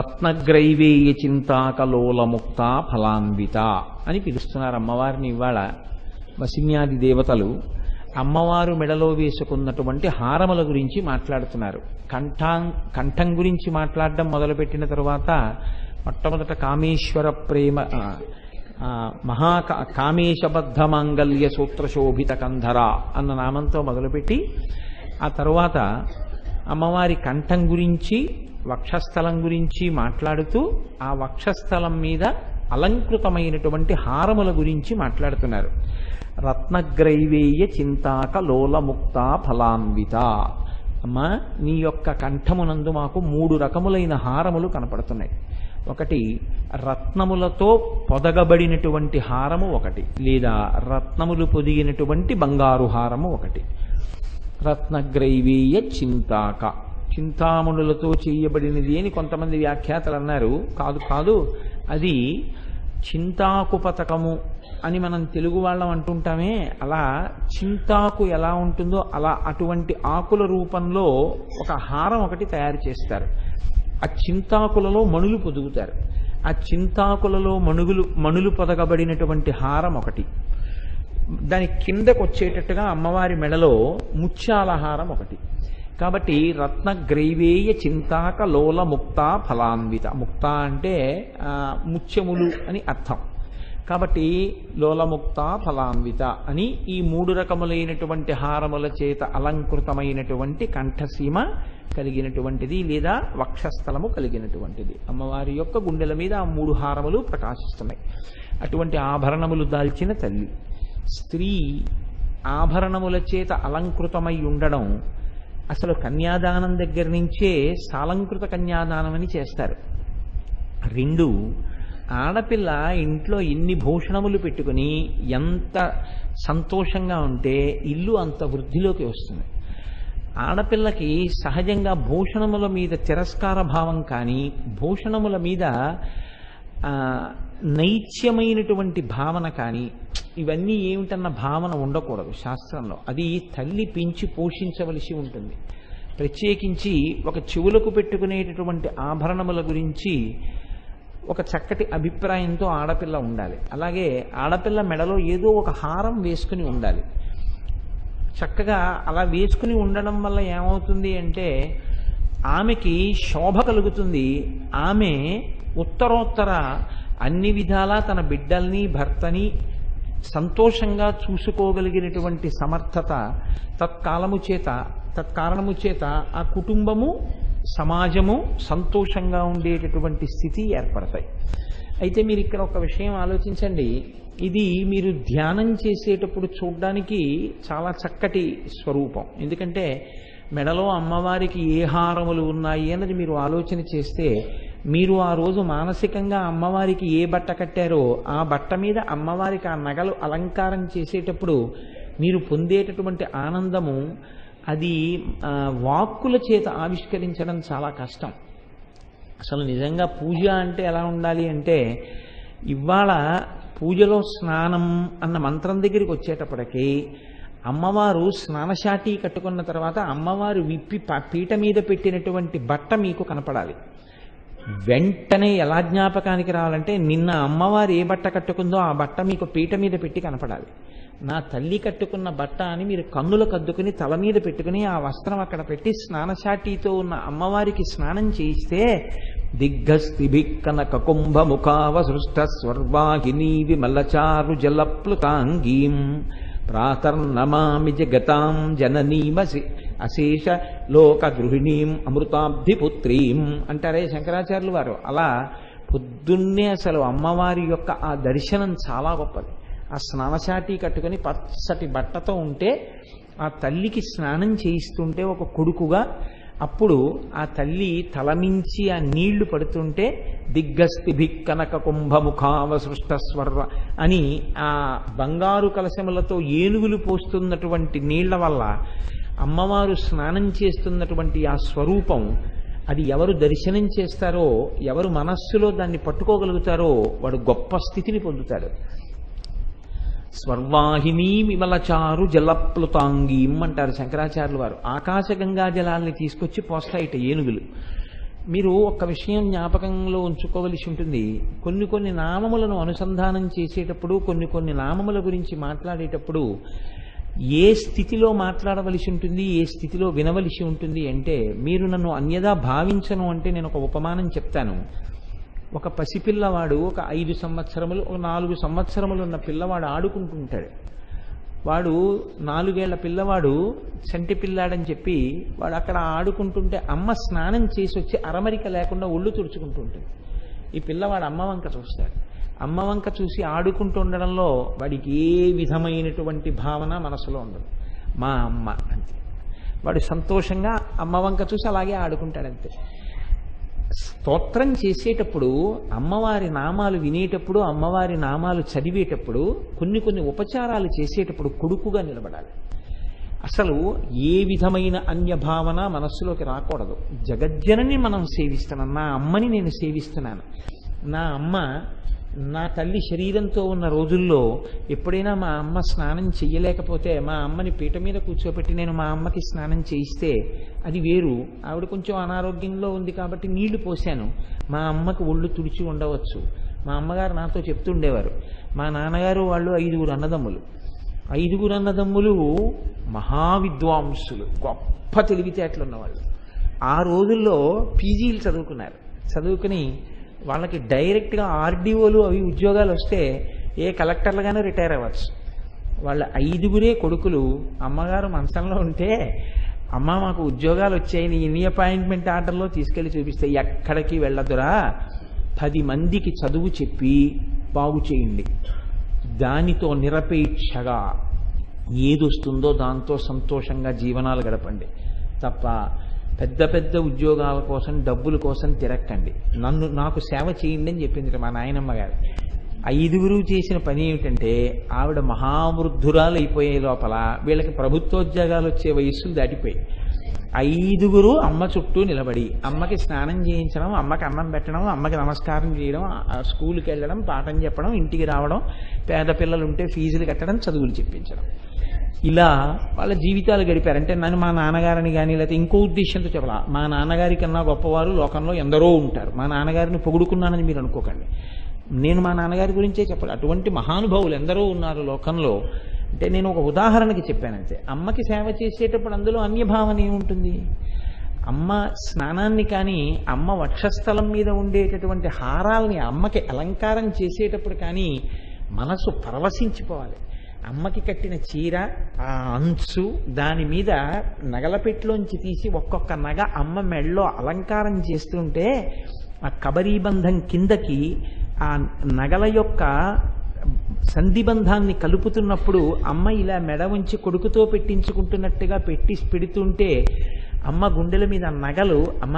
రత్నగ్రైవేయ చింతాకలోలముక్త ఫలాన్విత అని పిలుస్తున్నారు అమ్మవారిని. ఇవాళ వసిన్యాది దేవతలు అమ్మవారు మెడలో వేసుకున్నటువంటి హారముల గురించి మాట్లాడుతున్నారు. కంఠం గురించి మాట్లాడడం మొదలుపెట్టిన తరువాత మొట్టమొదట కామేశ్వర ప్రేమ కామేశబద్ధ మాంగల్య సూత్రశోభిత కంధర అన్న నామంతో మొదలుపెట్టి ఆ తరువాత అమ్మవారి కంఠం గురించి వక్షస్థలం గురించి మాట్లాడుతూ ఆ వక్షస్థలం మీద అలంకృతమైనటువంటి హారముల గురించి మాట్లాడుతున్నారు. రత్నగ్రైవేయ చింతాక లోలముక్త ఫలాన్విత. అమ్మా, నీ యొక్క కంఠమునందు మాకు 3 రకములైన హారములు కనపడుతున్నాయి. ఒకటి రత్నములతో పొదగబడినటువంటి హారము ఒకటి, లేదా రత్నములు పొదిగినటువంటి బంగారు హారము ఒకటి. రత్నగ్రైవేయ చింతాక, చింతామణులతో చేయబడినది అని కొంతమంది వ్యాఖ్యాతలు అన్నారు. కాదు కాదు, అది చింతాకు పతకము అని మనం తెలుగు వాళ్ళం అంటుంటామే, అలా చింతాకు ఎలా ఉంటుందో అలా అటువంటి ఆకుల రూపంలో ఒక హారం ఒకటి తయారు చేస్తారు. ఆ చింతాకులలో మణులు పొదుగుతారు. ఆ చింతాకులలో మణులు పొదగబడినటువంటి హారం ఒకటి. దాని కిందకు వచ్చేటట్టుగా అమ్మవారి మెడలో ముత్యాల హారం ఒకటి. కాబట్టి రత్నగ్రైవేయ చింతాక లోల ముక్త ఫలాన్విత. ముక్త అంటే ముత్యములు అని అర్థం. కాబట్టి లోలముక్త ఫలాన్విత అని ఈ 3 రకములైనటువంటి హారముల చేత అలంకృతమైనటువంటి కంఠసీమ కలిగినటువంటిది, లేదా వక్షస్థలము కలిగినటువంటిది. అమ్మవారి యొక్క గుండెల మీద ఆ 3 హారములు ప్రకాశిస్తున్నాయి. అటువంటి ఆభరణములు దాల్చిన తల్లి. స్త్రీ ఆభరణముల చేత అలంకృతమై ఉండడం అసలు కన్యాదానం దగ్గర నుంచే సాలంకృత కన్యాదానం అని చేస్తారు. 2, ఆడపిల్ల ఇంట్లో ఎన్ని భూషణములు పెట్టుకుని ఎంత సంతోషంగా ఉంటే ఇల్లు అంత వృద్ధిలోకి వస్తుంది. ఆడపిల్లకి సహజంగా భూషణముల మీద తిరస్కార భావం కానీ, భూషణముల మీద నైత్యమైనటువంటి భావన కానీ, ఇవన్నీ ఏమిటన్న భావన ఉండకూడదు శాస్త్రంలో. అది తల్లి పెంచి పోషించవలసి ఉంటుంది. ప్రత్యేకించి ఒక చెవులకు పెట్టుకునేటటువంటి ఆభరణముల గురించి ఒక చక్కటి అభిప్రాయంతో ఆడపిల్ల ఉండాలి. అలాగే ఆడపిల్ల మెడలో ఏదో ఒక హారం వేసుకుని ఉండాలి. చక్కగా అలా వేసుకుని ఉండడం వల్ల ఏమవుతుంది అంటే ఆమెకి శోభ కలుగుతుంది. ఆమె ఉత్తరోత్తర అన్ని విధాలా తన బిడ్డల్ని భర్తని సంతోషంగా చూసుకోగలిగినటువంటి సమర్థత తత్కారణము చేత ఆ కుటుంబము సమాజము సంతోషంగా ఉండేటటువంటి స్థితి ఏర్పడతాయి. అయితే మీరు ఇక్కడ ఒక విషయం ఆలోచించండి. ఇది మీరు ధ్యానం చేసేటప్పుడు చూడడానికి చాలా చక్కటి స్వరూపం. ఎందుకంటే మెడలో అమ్మవారికి ఏ హారములు ఉన్నాయి అన్నది మీరు ఆలోచన చేస్తే, మీరు ఆ రోజు మానసికంగా అమ్మవారికి ఏ బట్ట కట్టారో ఆ బట్ట మీద అమ్మవారికి ఆ నగలు అలంకారం చేసేటప్పుడు మీరు పొందేటటువంటి ఆనందము అది వాక్కుల చేత ఆవిష్కరించడం చాలా కష్టం. అసలు నిజంగా పూజ అంటే ఎలా ఉండాలి అంటే, ఇవాళ పూజలో స్నానం అన్న మంత్రం దగ్గరికి వచ్చేటప్పటికీ అమ్మవారు స్నానశాటి కట్టుకున్న తర్వాత అమ్మవారు విప్పి పీట మీద పెట్టినటువంటి బట్ట మీకు కనపడాలి. వెంటనే ఎలా జ్ఞాపకానికి రావాలంటే, నిన్న అమ్మవారు ఏ బట్ట కట్టుకుందో ఆ బట్ట మీకు పీట మీద పెట్టి కనపడాలి. నా తల్లి కట్టుకున్న బట్ట అని మీరు కన్నులకు అద్దుకుని తల మీద పెట్టుకుని ఆ వస్త్రం అక్కడ పెట్టి స్నానశాటితో ఉన్న అమ్మవారికి స్నానం చేయిస్తే దిగ్గస్తిభిక్కనక కుంభముఖావ సృష్ట స్వర్వాహినీ విమలచారు జలప్లుతాంగీం ప్రాతర్నమామి జగతాం జననీమసి అశేష లోక గృహిణీం అమృతాబ్ధిపుత్రీం అంటారే శంకరాచార్యులు వారు. అలా పొద్దున్నే అసలు అమ్మవారి యొక్క ఆ దర్శనం చాలా గొప్పది. ఆ స్నానశాటి కట్టుకుని పచ్చటి బట్టతో ఉంటే ఆ తల్లికి స్నానం చేయిస్తుంటే ఒక కొడుకుగా, అప్పుడు ఆ తల్లి తలమించి ఆ నీళ్లు పడుతుంటే దిగ్గస్తిభిక్కనక కుంభముఖావ సృష్ట స్వర్వ అని ఆ బంగారు కలశములతో ఏనుగులు పోస్తున్నటువంటి నీళ్ల వల్ల అమ్మవారు స్నానం చేస్తున్నటువంటి ఆ స్వరూపం, అది ఎవరు దర్శనం చేస్తారో, ఎవరు మనస్సులో దాన్ని పట్టుకోగలుగుతారో వాడు గొప్ప స్థితిని పొందుతాడు. స్వర్వాహినీ విమలచారు జలప్లుతాంగీం అంటారు శంకరాచార్యులు వారు. ఆకాశగంగా జలాల్ని తీసుకొచ్చి పోస్తాయిట ఏనుగులు. మీరు ఒక్క విషయం జ్ఞాపకంలో ఉంచుకోవలసి ఉంటుంది. కొన్ని కొన్ని నామములను అనుసంధానం చేసేటప్పుడు, కొన్ని కొన్ని నామముల గురించి మాట్లాడేటప్పుడు ఏ స్థితిలో మాట్లాడవలసి ఉంటుంది, ఏ స్థితిలో వినవలసి ఉంటుంది అంటే, మీరు నన్ను అన్యదా భావించను అంటే నేను ఒక ఉపమానం చెప్తాను. ఒక పసిపిల్లవాడు ఒక 5 సంవత్సరములు, ఒక 4 సంవత్సరములు ఉన్న పిల్లవాడు ఆడుకుంటుంటాడు. వాడు 4 ఏళ్ల పిల్లవాడు చంటి పిల్లాడని చెప్పి వాడు అక్కడ ఆడుకుంటుంటే అమ్మ స్నానం చేసి వచ్చి అరమరిక లేకుండా ఒళ్ళు తుడుచుకుంటుంటుంది. ఈ పిల్లవాడు అమ్మ వంక చూస్తాడు. అమ్మ వంక చూసి ఆడుకుంటూ ఉండడంలో వాడికి ఏ విధమైనటువంటి భావన మనసులో ఉండదు. మా అమ్మ అంతే. వాడు సంతోషంగా అమ్మ వంక చూసి అలాగే ఆడుకుంటాడంతే. స్తోత్రం చేసేటప్పుడు, అమ్మవారి నామాలు వినేటప్పుడు, అమ్మవారి నామాలు చదివేటప్పుడు, కొన్ని కొన్ని ఉపచారాలు చేసేటప్పుడు కొడుకుగా నిలబడాలి. అసలు ఏ విధమైన అన్యభావన మనస్సులోకి రాకూడదు. జగజ్జనని మనం సేవిస్తున్నాం. నా అమ్మని నేను సేవిస్తున్నాను. నా అమ్మ, నా తల్లి శరీరంతో ఉన్న రోజుల్లో ఎప్పుడైనా మా అమ్మ స్నానం చెయ్యలేకపోతే మా అమ్మని పీట మీద కూర్చోబెట్టి నేను మా అమ్మకి స్నానం చేయిస్తే అది వేరు. ఆవిడ కొంచెం అనారోగ్యంలో ఉంది కాబట్టి నీళ్లు పోశాను, మా అమ్మకి ఒళ్ళు తుడిచి ఉండవచ్చు. మా అమ్మగారు నాతో చెప్తుండేవారు, మా నాన్నగారు వాళ్ళు 5 అన్నదమ్ములు. 5 అన్నదమ్ములు మహావిద్వాంసులు, గొప్ప తెలివితేటలు ఉన్నవాళ్ళు. ఆ రోజుల్లో పీజీలు చదువుకున్నారు. చదువుకుని వాళ్ళకి డైరెక్ట్గా ఆర్డీఓలు అవి ఉద్యోగాలు వస్తే ఏ కలెక్టర్లుగానే రిటైర్ అవ్వచ్చు. వాళ్ళ 5 కొడుకులు. అమ్మగారు మంచంలో ఉంటే, అమ్మ మాకు ఉద్యోగాలు వచ్చాయని ఎన్ని అపాయింట్మెంట్ ఆర్డర్లో తీసుకెళ్లి చూపిస్తే, ఎక్కడికి వెళ్ళదురా, 10 మందికి చదువు చెప్పి బాగు చేయండి, దానితో నిరపేక్షగా ఏదొస్తుందో దాంతో సంతోషంగా జీవనాలు గడపండి తప్ప పెద్ద పెద్ద ఉద్యోగాల కోసం, డబ్బుల కోసం తిరక్కండి, నాకు సేవ చేయండి అని చెప్పింది మా నాయనమ్మ గారు. 5 చేసిన పని ఏమిటంటే, ఆవిడ మహావృద్ధురాలు అయిపోయే లోపల వీళ్ళకి ప్రభుత్వోద్యోగాలు వచ్చే వయస్సులు దాటిపోయి 5 అమ్మ చుట్టూ నిలబడి అమ్మకి స్నానం చేయించడం, అమ్మకి అన్నం పెట్టడం, అమ్మకి నమస్కారం చేయడం, స్కూల్కి వెళ్ళడం, పాఠం చెప్పడం, ఇంటికి రావడం, పేద పిల్లలు ఉంటే ఫీజులు కట్టడం, చదువులు చెప్పించడం, ఇలా వాళ్ళ జీవితాలు గడిపారు. అంటే నన్ను మా నాన్నగారిని కానీ లేకపోతే ఇంకో ఉద్దేశంతో చెప్పాల, మా నాన్నగారి కన్నా గొప్పవారు లోకంలో ఎందరో ఉంటారు. మా నాన్నగారిని పొగుడుకున్నానని మీరు అనుకోకండి. నేను మా నాన్నగారి గురించే చెప్పాలి. అటువంటి మహానుభావులు ఎందరో ఉన్నారు లోకంలో. అంటే నేను ఒక ఉదాహరణకి చెప్పానంతే. అమ్మకి సేవ చేసేటప్పుడు అందులో అన్యభావన ఏముంటుంది? అమ్మ స్నానాన్ని కానీ, అమ్మ వక్షస్థలం మీద ఉండేటటువంటి హారాల్ని అమ్మకి అలంకారం చేసేటప్పుడు కానీ మనసు పరవశించిపోవాలి. అమ్మకి కట్టిన చీర, ఆ అంచు, దాని మీద నగలపెట్లోంచి తీసి ఒక్కొక్క నగ అమ్మ మెళ్ళలో అలంకారం చేస్తుంటే ఆ కబరీబంధం కిందకి ఆ నగల యొక్క సంధిబంధాన్ని కలుపుతున్నప్పుడు అమ్మ ఇలా మెడ ఉంచి కొడుకుతో పెట్టించుకుంటున్నట్టుగా పెడుతుంటే అమ్మ గుండెల మీద నగలు, అమ్మ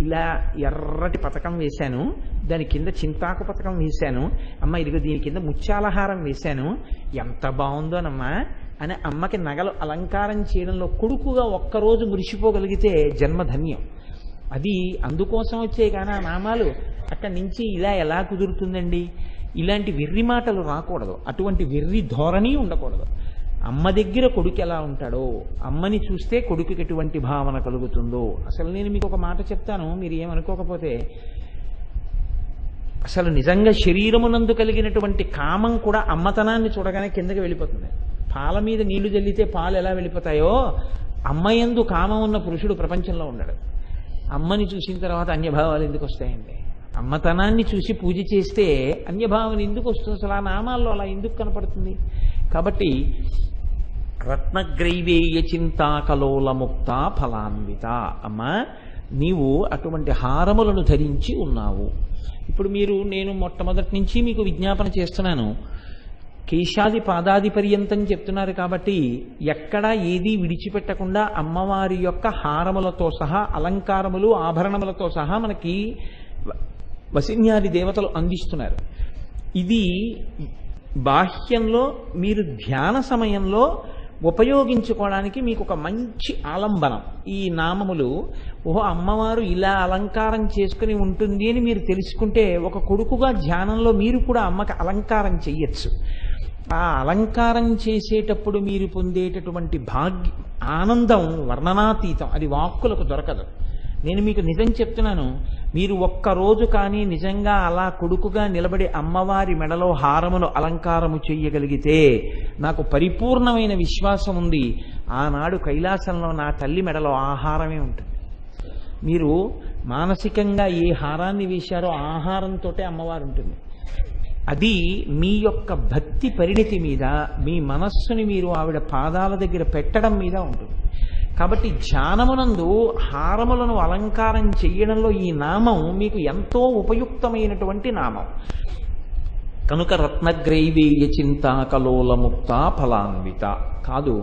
ఇలా ఎర్రటి పతకం వేశాను, దాని కింద చింతాకు పతకం వేశాను, అమ్మ ఇదిగో దీని కింద ముత్యాలహారం వేశాను, ఎంత బాగుందోనమ్మా అని అమ్మకి నగలు అలంకారం చేయడంలో కొడుకుగా ఒక్కరోజు మురిసిపోగలిగితే జన్మధన్యం. అది అందుకోసం వచ్చే కానీ ఆ నామాలు అక్కడి నుంచి ఇలా ఎలా కుదురుతుందండి? ఇలాంటి వెర్రి మాటలు రాకూడదు, అటువంటి వెర్రి ధోరణి ఉండకూడదు. అమ్మ దగ్గర కొడుకు ఎలా ఉంటాడో, అమ్మని చూస్తే కొడుకుకి ఎటువంటి భావన కలుగుతుందో. అసలు నేను మీకు ఒక మాట చెప్తాను, మీరు ఏమనుకోకపోతే. అసలు నిజంగా శరీరమునందు కలిగినటువంటి కామం కూడా అమ్మతనాన్ని చూడగానే కిందకి వెళ్ళిపోతుంది. పాల మీద నీళ్లు జల్లితే పాలు ఎలా వెళ్ళిపోతాయో, అమ్మయందు కామం ఉన్న పురుషుడు ప్రపంచంలో ఉండడు. అమ్మని చూసిన తర్వాత అన్యభావాలు ఎందుకు వస్తాయండి? అమ్మతనాన్ని చూసి పూజ చేస్తే అన్యభావన ఎందుకు వస్తుంది? అసలు ఆ నామాల్లో అలా ఎందుకు కనపడుతుంది? కాబట్టి రత్నగ్రైవేయ చింతాకలోల ముక్త ఫలాన్విత, అమ్మ నీవు అటువంటి హారములను ధరించి ఉన్నావు. ఇప్పుడు నేను మొట్టమొదటి నుంచి మీకు విజ్ఞాపన చేస్తున్నాను, కేశాది పాదాది పర్యంతం చెప్తున్నారు కాబట్టి ఎక్కడా ఏదీ విడిచిపెట్టకుండా అమ్మవారి యొక్క హారములతో సహా, అలంకారములు, ఆభరణములతో సహా మనకి వసిన్యాది దేవతలు అందిస్తున్నారు. ఇది బాహ్యంలో మీరు ధ్యాన సమయంలో ఉపయోగించుకోవడానికి మీకు ఒక మంచి ఆలంబనం. ఈ నామములు, ఓహో అమ్మవారు ఇలా అలంకారం చేసుకుని ఉంటుంది అని మీరు తెలుసుకుంటే ఒక కొడుకుగా ధ్యానంలో మీరు కూడా అమ్మకి అలంకారం చెయ్యొచ్చు. ఆ అలంకారం చేసేటప్పుడు మీరు పొందేటటువంటి ఆనందం వర్ణనాతీతం, అది వాక్కులకు దొరకదు. నేను మీకు నిజం చెప్తున్నాను, మీరు ఒక్కరోజు కానీ నిజంగా అలా కొడుకుగా నిలబడి అమ్మవారి మెడలో హారమును అలంకారము చెయ్యగలిగితే నాకు పరిపూర్ణమైన విశ్వాసం ఉంది, ఆనాడు కైలాసంలో నా తల్లి మెడలో ఆహారమే ఉంటుంది. మీరు మానసికంగా ఏ హారాన్ని వేశారో ఆహారంతో అమ్మవారు ఉంటుంది. అది మీ యొక్క భక్తి పరిణితి మీద, మీ మనస్సుని మీరు ఆవిడ పాదాల దగ్గర పెట్టడం మీద ఉంటుంది. కాబట్టి ధ్యానమునందు హారములను అలంకారం చెయ్యడంలో ఈ నామం మీకు ఎంతో ఉపయుక్తమైనటువంటి నామం కనుక రత్నగ్రైవేయ చింతాకలోలముక్త ఫలాన్విత కాదు.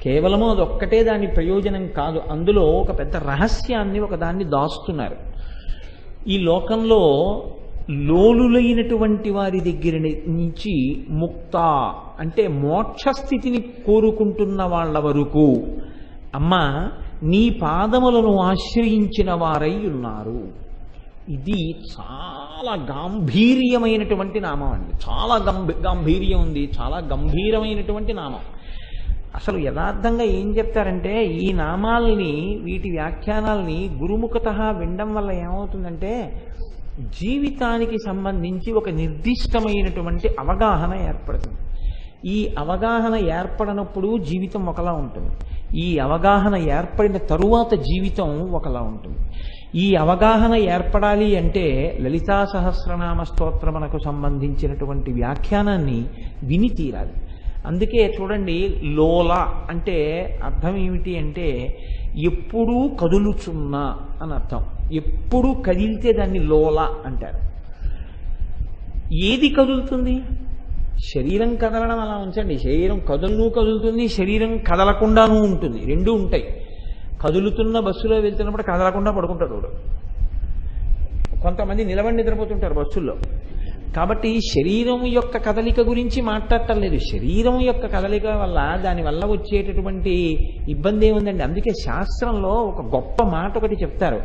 కేవలము అదొక్కటే దాని ప్రయోజనం కాదు, అందులో ఒక పెద్ద రహస్యాన్ని ఒకదాన్ని దాస్తున్నారు. ఈ లోకంలో లోలులైనటువంటి వారి దగ్గర నుంచి ముక్త అంటే మోక్షస్థితిని కోరుకుంటున్న వాళ్ళ వరకు అమ్మ నీ పాదములను ఆశ్రయించిన వారై ఉన్నారు. ఇది చాలా గాంభీర్యమైనటువంటి నామం అండి. చాలా గాంభీర్యం ఉంది, చాలా గంభీరమైనటువంటి నామం. అసలు యథార్థంగా ఏం చెప్తారంటే, ఈ నామాల్ని వీటి వ్యాఖ్యానాల్ని గురుముఖత వినడం వల్ల ఏమవుతుందంటే జీవితానికి సంబంధించి ఒక నిర్దిష్టమైనటువంటి అవగాహన ఏర్పడుతుంది. ఈ అవగాహన ఏర్పడినప్పుడు జీవితం ఒకలా ఉంటుంది, ఈ అవగాహన ఏర్పడిన తరువాత జీవితం ఒకలా ఉంటుంది. ఈ అవగాహన ఏర్పడాలి అంటే లలితా సహస్రనామ స్తోత్రమునకు సంబంధించినటువంటి వ్యాఖ్యానాన్ని విని తీరాలి. అందుకే చూడండి, లోల అంటే అర్థం ఏమిటి అంటే ఎప్పుడూ కదులుచున్నా అని అర్థం. ఎప్పుడూ కదిలితే దాన్ని లోల అంటారు. ఏది కదులుతుంది? శరీరం కదలడం అలా ఉంచండి, శరీరం కదులుతుంది, శరీరం కదలకుండానూ ఉంటుంది, రెండూ ఉంటాయి. కదులుతున్న బస్సులో వెళ్తున్నప్పుడు కదలకుండా పడుకుంటాడు వాడు. కొంతమంది నిలబడి నిద్రపోతుంటారు బస్సుల్లో. కాబట్టి శరీరం యొక్క కదలిక గురించి మాట్లాడటం లేదు, శరీరం యొక్క కదలిక వల్ల దానివల్ల వచ్చేటటువంటి ఇబ్బంది ఏముందండి. అందుకే శాస్త్రంలో ఒక గొప్ప మాట ఒకటి చెప్తారు,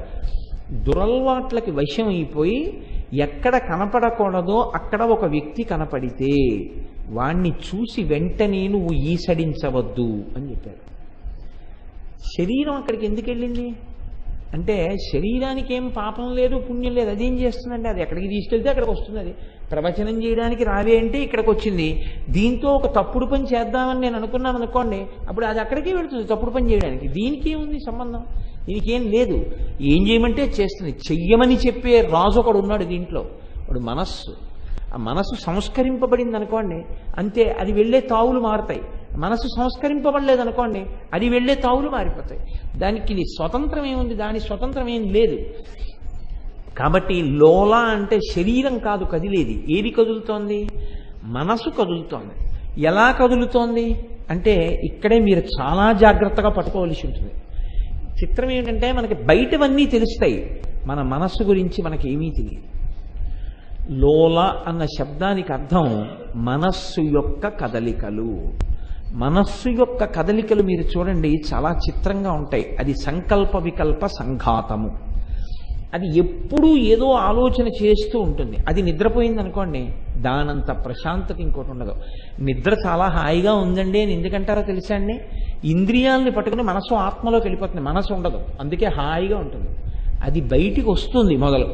దురలవాట్లకి వశం అయిపోయి ఎక్కడ కనపడకూడదో అక్కడ ఒక వ్యక్తి కనపడితే వాణ్ణి చూసి వెంటనే నువ్వు ఈసడించవద్దు అని చెప్పారు. శరీరం అక్కడికి ఎందుకు వెళ్ళింది అంటే శరీరానికి ఏం పాపం లేదు, పుణ్యం లేదు, అదేం చేస్తుందంటే అది ఎక్కడికి తీసుకెళ్తే అక్కడికి వస్తుంది. అది ప్రవచనం చేయడానికి రావే అంటే ఇక్కడికి వచ్చింది. దీంతో ఒక తప్పుడు పని చేద్దామని నేను అనుకున్నాను అనుకోండి, అప్పుడు అది అక్కడికే వెళుతుంది తప్పుడు పని చేయడానికి. దీనికి ఏముంది సంబంధం? దీనికి ఏం లేదు. ఏం చేయమంటే చేస్తుంది. చెయ్యమని చెప్పే రాజు ఒకడు ఉన్నాడు దీంట్లో, వాడు మనస్సు. ఆ మనస్సు సంస్కరింపబడింది అనుకోండి, అంతే, అది వెళ్ళే తావులు మారుతాయి. మనసు సంస్కరింపబడలేదు అనుకోండి, అది వెళ్ళే తావులు మారిపోతాయి. దానికి ఇది స్వతంత్రం ఏముంది? దాని స్వతంత్రం ఏం లేదు. కాబట్టి లోల అంటే శరీరం కాదు కదిలేది. ఏది కదులుతోంది? మనసు కదులుతోంది. ఎలా కదులుతోంది అంటే ఇక్కడే మీరు చాలా జాగ్రత్తగా పట్టుకోవలసి ఉంటుంది. చిత్రం ఏంటంటే మనకి బయటవన్నీ తెలుస్తాయి, మన మనస్సు గురించి మనకి ఏమీ తెలియదు. లోల అన్న శబ్దానికి అర్థం మనస్సు యొక్క కదలికలు. మనస్సు యొక్క కదలికలు మీరు చూడండి చాలా చిత్రంగా ఉంటాయి. అది సంకల్ప వికల్ప సంఘాతము. అది ఎప్పుడూ ఏదో ఆలోచన చేస్తూ ఉంటుంది. అది నిద్రపోయింది అనుకోండి, దానంత ప్రశాంతత ఇంకోటి ఉండదు. నిద్ర చాలా హాయిగా ఉందండి అని ఎందుకంటారో తెలుసా అండి? ఇంద్రియాలని పట్టుకుని మనసు ఆత్మలోకి వెళ్ళిపోతుంది, మనసు ఉండదు, అందుకే హాయిగా ఉంటుంది. అది బయటికి వస్తుంది మొదలు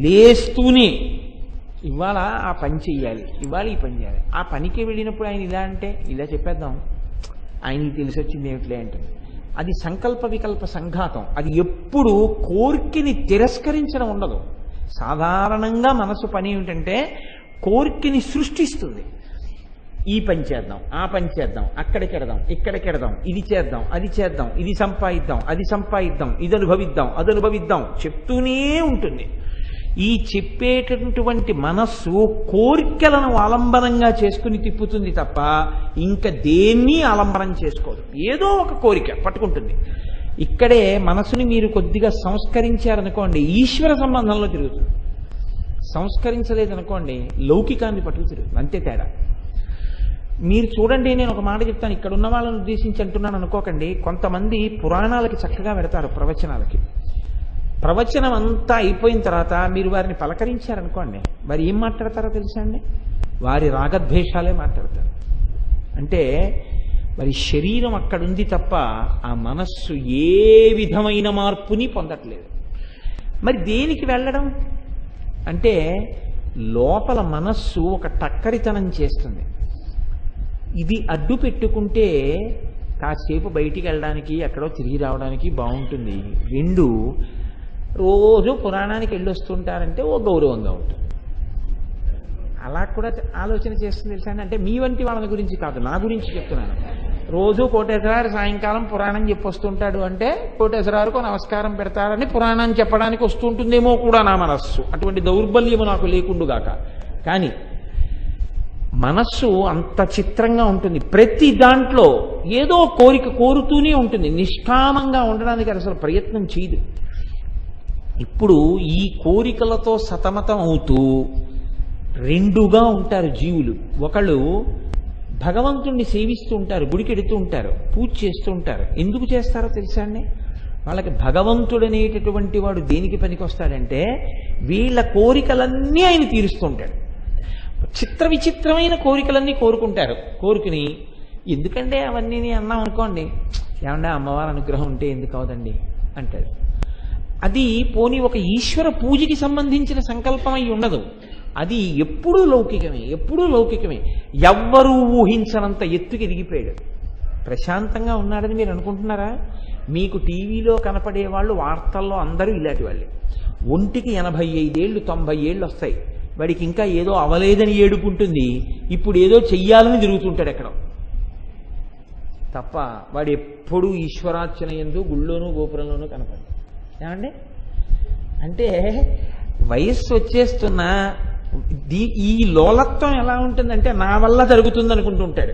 లేస్తూనే, ఇవాళ ఆ పని చెయ్యాలి, ఇవాళ ఈ పని చేయాలి. ఆ పనికి వెళ్ళినప్పుడు ఆయన ఇలా అంటే ఇలా చెప్పేద్దాం, ఆయనకి తెలిసి వచ్చింది ఏమిట్లే అంటుంది. అది సంకల్ప వికల్ప సంఘాతం. అది ఎప్పుడు కోరికని తిరస్కరించడం ఉండదు. సాధారణంగా మనసు పని ఏమిటంటే కోరికని సృష్టిస్తుంది. ఈ పని చేద్దాం, ఆ పని చేద్దాం, అక్కడికి వెడదాం, ఇక్కడికి వెడదాం, ఇది చేద్దాం, అది చేద్దాం, ఇది సంపాదిద్దాం, అది సంపాదిద్దాం, ఇది అనుభవిద్దాం, అది అనుభవిద్దాం చెప్తూనే ఉంటుంది. ఈ చెప్పేటటువంటి మనస్సు కోరికలను ఆలంబనంగా చేసుకుని తిప్పుతుంది తప్ప ఇంకా దేన్ని ఆలంబనం చేసుకోదు. ఏదో ఒక కోరిక పట్టుకుంటుంది. ఇక్కడే మనసుని మీరు కొద్దిగా సంస్కరించారనుకోండి, ఈశ్వర సంబంధంలో తిరుగుతుంది. సంస్కరించలేదనుకోండి, లౌకికాన్ని పట్టుకు తిరుగుతుంది. అంతే తేడా. మీరు చూడండి, నేను ఒక మాట చెప్తాను, ఇక్కడ ఉన్న వాళ్ళని ఉద్దేశించి అంటున్నాను అనుకోకండి. కొంతమంది పురాణాలకి చక్కగా పెడతారు, ప్రవచనాలకి. ప్రవచనం అంతా అయిపోయిన తర్వాత మీరు వారిని పలకరించారనుకోండి, వారు ఏం మాట్లాడతారో తెలుసా అండి? వారి రాగద్వేషాలే మాట్లాడతారు. అంటే మరి శరీరం అక్కడుంది తప్ప ఆ మనస్సు ఏ విధమైన మార్పుని పొందట్లేదు. మరి దేనికి వెళ్ళడం అంటే లోపల మనస్సు ఒక టక్కరితనం చేస్తుంది. ఇది అడ్డు పెట్టుకుంటే కాసేపు బయటికి వెళ్ళడానికి ఎక్కడో తిరిగి రావడానికి బాగుంటుంది. రెండు, రోజు పురాణానికి వెళ్ళొస్తుంటారంటే ఓ గౌరవంగా ఉంటుంది. అలా కూడా ఆలోచన చేస్తుంది తెలుసా అంటే మీ వంటి వాళ్ళ గురించి కాదు, నా గురించి చెప్తున్నాను. రోజు కోటేశ్వరారు సాయంకాలం పురాణం చెప్పొస్తుంటాడు అంటే కోటేశ్వరారుకు నమస్కారం పెడతారని పురాణం చెప్పడానికి వస్తుంటుందేమో కూడా నా మనస్సు. అటువంటి దౌర్బల్యము నాకు లేకుండుగాక. కానీ మనస్సు అంత చిత్రంగా ఉంటుంది. ప్రతి దాంట్లో ఏదో కోరిక కోరుతూనే ఉంటుంది. నిష్కామంగా ఉండడానికి అసలు ప్రయత్నం చేయదు. ఇప్పుడు ఈ కోరికలతో సతమతం అవుతూ రెండుగా ఉంటారు జీవులు. ఒకళ్ళు భగవంతుణ్ణి సేవిస్తూ ఉంటారు, గుడికి ఎడుతూ ఉంటారు, పూజ చేస్తూ ఉంటారు. ఎందుకు చేస్తారో తెలుసా అండి? వాళ్ళకి భగవంతుడు అనేటటువంటి వాడు దేనికి పనికొస్తాడంటే వీళ్ళ కోరికలన్నీ ఆయన తీరుస్తూ ఉంటాడు. చిత్ర విచిత్రమైన కోరికలన్నీ కోరుకుంటారు. కోరుకుని ఎందుకంటే అవన్నీ అన్నాం అనుకోండి, ఏమంటే అమ్మవారి అనుగ్రహం ఉంటే ఎందుకు అవదండి అంటాడు. అది పోనీ ఒక ఈశ్వర పూజకి సంబంధించిన సంకల్పం అయి ఉండదు. అది ఎప్పుడూ లౌకికమే, ఎప్పుడూ లౌకికమే. ఎవ్వరూ ఊహించనంత ఎత్తుకి ఎదిగిపోయాడు. ప్రశాంతంగా ఉన్నాడని మీరు అనుకుంటున్నారా? మీకు టీవీలో కనపడే వాళ్ళు వార్తల్లో అందరూ ఇలాంటి వాళ్ళే. ఒంటికి 85 ఏళ్ళు 90 ఏళ్ళు వస్తాయి, వాడికి ఇంకా ఏదో అవలేదని ఏడుపు ఉంటుంది. ఇప్పుడు ఏదో చెయ్యాలని తిరుగుతుంటాడు ఎక్కడో తప్ప వాడు ఎప్పుడూ ఈశ్వరార్చన యందు గుళ్ళోనూ గోపురంలోనూ కనపడదు. ఏమండి అంటే వయస్సు వచ్చేస్తున్నా ఈ లోలత్వం ఎలా ఉంటుందంటే నా వల్ల జరుగుతుంది అనుకుంటుంటాడు.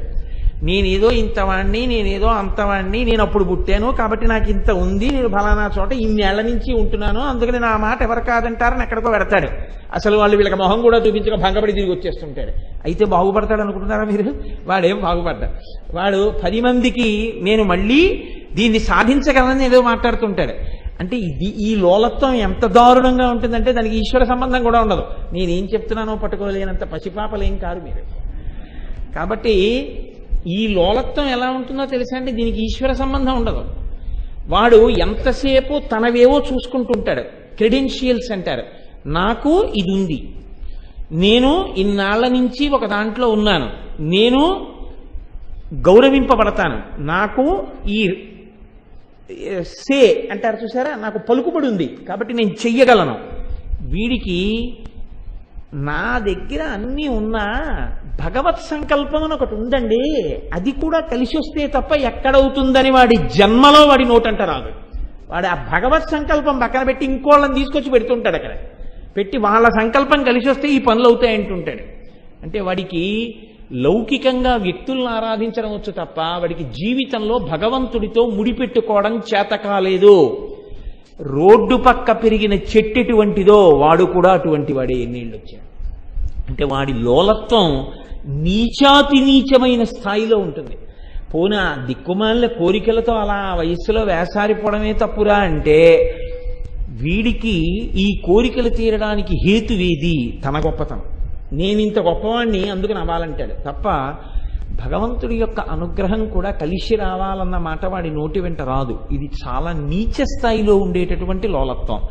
నేనేదో ఇంతవాణ్ణి, నేనేదో అంతవాణ్ణి, నేను అప్పుడు పుట్టాను కాబట్టి నాకు ఇంత ఉంది, నేను ఫలానా చోట ఇన్నేళ్ల నుంచి ఉంటున్నాను, అందుకని నా మాట ఎవరు కాదంటారని ఎక్కడికో పెడతాడు. అసలు వాళ్ళు వీళ్ళకి మొహం కూడా చూపించక భంగపడి తిరిగి వచ్చేస్తుంటాడు. అయితే బాగుపడతాడు అనుకుంటున్నారా మీరు? వాడేం బాగుపడ్డా, వాడు 10 మందికి నేను మళ్ళీ దీన్ని సాధించగలని ఏదో మాట్లాడుతుంటాడు. అంటే ఈ లోలత్వం ఎంత దారుణంగా ఉంటుందంటే దానికి ఈశ్వర సంబంధం కూడా ఉండదు. నేనేం చెప్తున్నానో పట్టుకోలేనంత పసిపాపలేం కాదు మీరు. కాబట్టి ఈ లోలత్వం ఎలా ఉంటుందో తెలుసా అండి? దీనికి ఈశ్వర సంబంధం ఉండదు. వాడు ఎంతసేపు తనవేవో చూసుకుంటుంటాడు. క్రెడెన్షియల్స్ అంటారు. నాకు ఇది ఉంది, నేను ఇన్నాళ్ల నుంచి ఒక దాంట్లో ఉన్నాను, నేను గౌరవింపబడతాను, నాకు ఈ సే అంటారు చూసారా, నాకు పలుకుబడి ఉంది కాబట్టి నేను చెయ్యగలను. వీడికి నా దగ్గర అన్నీ ఉన్నా భగవత్ సంకల్పం అని ఒకటి ఉందండి, అది కూడా కలిసి వస్తే తప్ప ఎక్కడవుతుందని వాడి జన్మలో వాడి నోటంట రాదు. వాడు ఆ భగవత్ సంకల్పం పక్కన పెట్టి ఇంకోళ్ళని తీసుకొచ్చి పెడుతుంటాడు. అక్కడ పెట్టి వాళ్ళ సంకల్పం కలిసి వస్తే ఈ పనులు అవుతాయంటుంటాడు. అంటే వాడికి లౌకికంగా వ్యక్తులను ఆరాధించడం వచ్చు తప్ప వాడికి జీవితంలో భగవంతుడితో ముడిపెట్టుకోవడం చేత కాలేదు. రోడ్డు పక్క పెరిగిన చెట్టు ఎటువంటిదో వాడు కూడా అటువంటి వాడే ఎన్నేళ్ళు వచ్చాడు. అంటే వాడి లోలత్వం నీచాతి నీచమైన స్థాయిలో ఉంటుంది. పోనా దిక్కుమాలిన కోరికలతో అలా వయస్సులో వేసారిపోవడమే తప్పురా అంటే వీడికి ఈ కోరికలు తీరడానికి హేతువేది తన గొప్పతనం. నేను ఇంత గొప్పవాణ్ణి అందుకని అవ్వాలంటాడు తప్ప భగవంతుడి యొక్క అనుగ్రహం కూడా కలిసి రావాలన్న మాట వాడి నోటి వెంట రాదు. ఇది చాలా నీచ స్థాయిలో ఉండేటటువంటి లోలత్వం.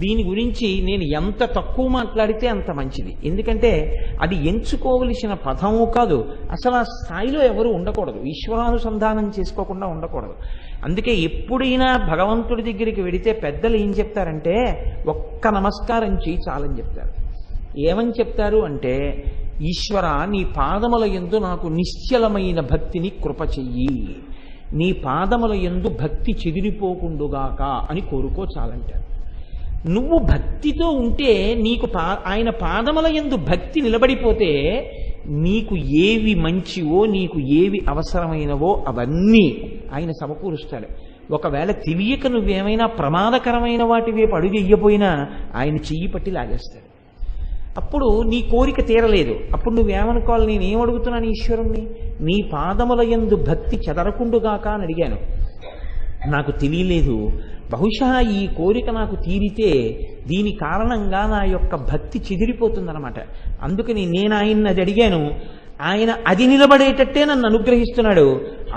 దీని గురించి నేను ఎంత తక్కువ మాట్లాడితే అంత మంచిది. ఎందుకంటే అది ఎంచుకోవలసిన పదము కాదు, అసలు ఆ స్థాయిలో ఎవరు ఉండకూడదు, ఈశ్వరానుసంధానం చేసుకోకుండా ఉండకూడదు. అందుకే ఎప్పుడైనా భగవంతుడి దగ్గరికి వెడితే పెద్దలు ఏం చెప్తారంటే ఒక్క నమస్కారం చేయి చాలని చెప్తారు. ఏమని చెప్తారు అంటే, ఈశ్వర నీ పాదముల యందు నాకు నిశ్చలమైన భక్తిని కృప చెయ్యి, నీ పాదముల యందు భక్తి చెదిరిపోకుండుగాక అని కోరుకో చాలంటారు. నువ్వు భక్తితో ఉంటే నీకు ఆయన పాదముల యందు భక్తి నిలబడిపోతే నీకు ఏవి మంచివో నీకు ఏవి అవసరమైనవో అవన్నీ ఆయన సమకూరుస్తాడు. ఒకవేళ తెలియక నువ్వేమైనా ప్రమాదకరమైన వాటి వైపు అడుగు వెయ్యపోయినా ఆయన చెయ్యి పట్టి లాగేస్తాడు. అప్పుడు నీ కోరిక తీరలేదు. అప్పుడు నువ్వేమనుకోవాలి, నేనేం అడుగుతున్నాను ఈశ్వరుణ్ణి, నీ పాదముల యందు భక్తి చెదరకుండుగాక అని అడిగాను. నాకు తెలియలేదు, బహుశా ఈ కోరిక నాకు తీరితే దీని కారణంగా నా యొక్క భక్తి చెదిరిపోతుందన్నమాట. అందుకని నేను ఆయన్ని అది అడిగాను, ఆయన అది నిలబడేటట్టే నన్ను అనుగ్రహిస్తున్నాడు.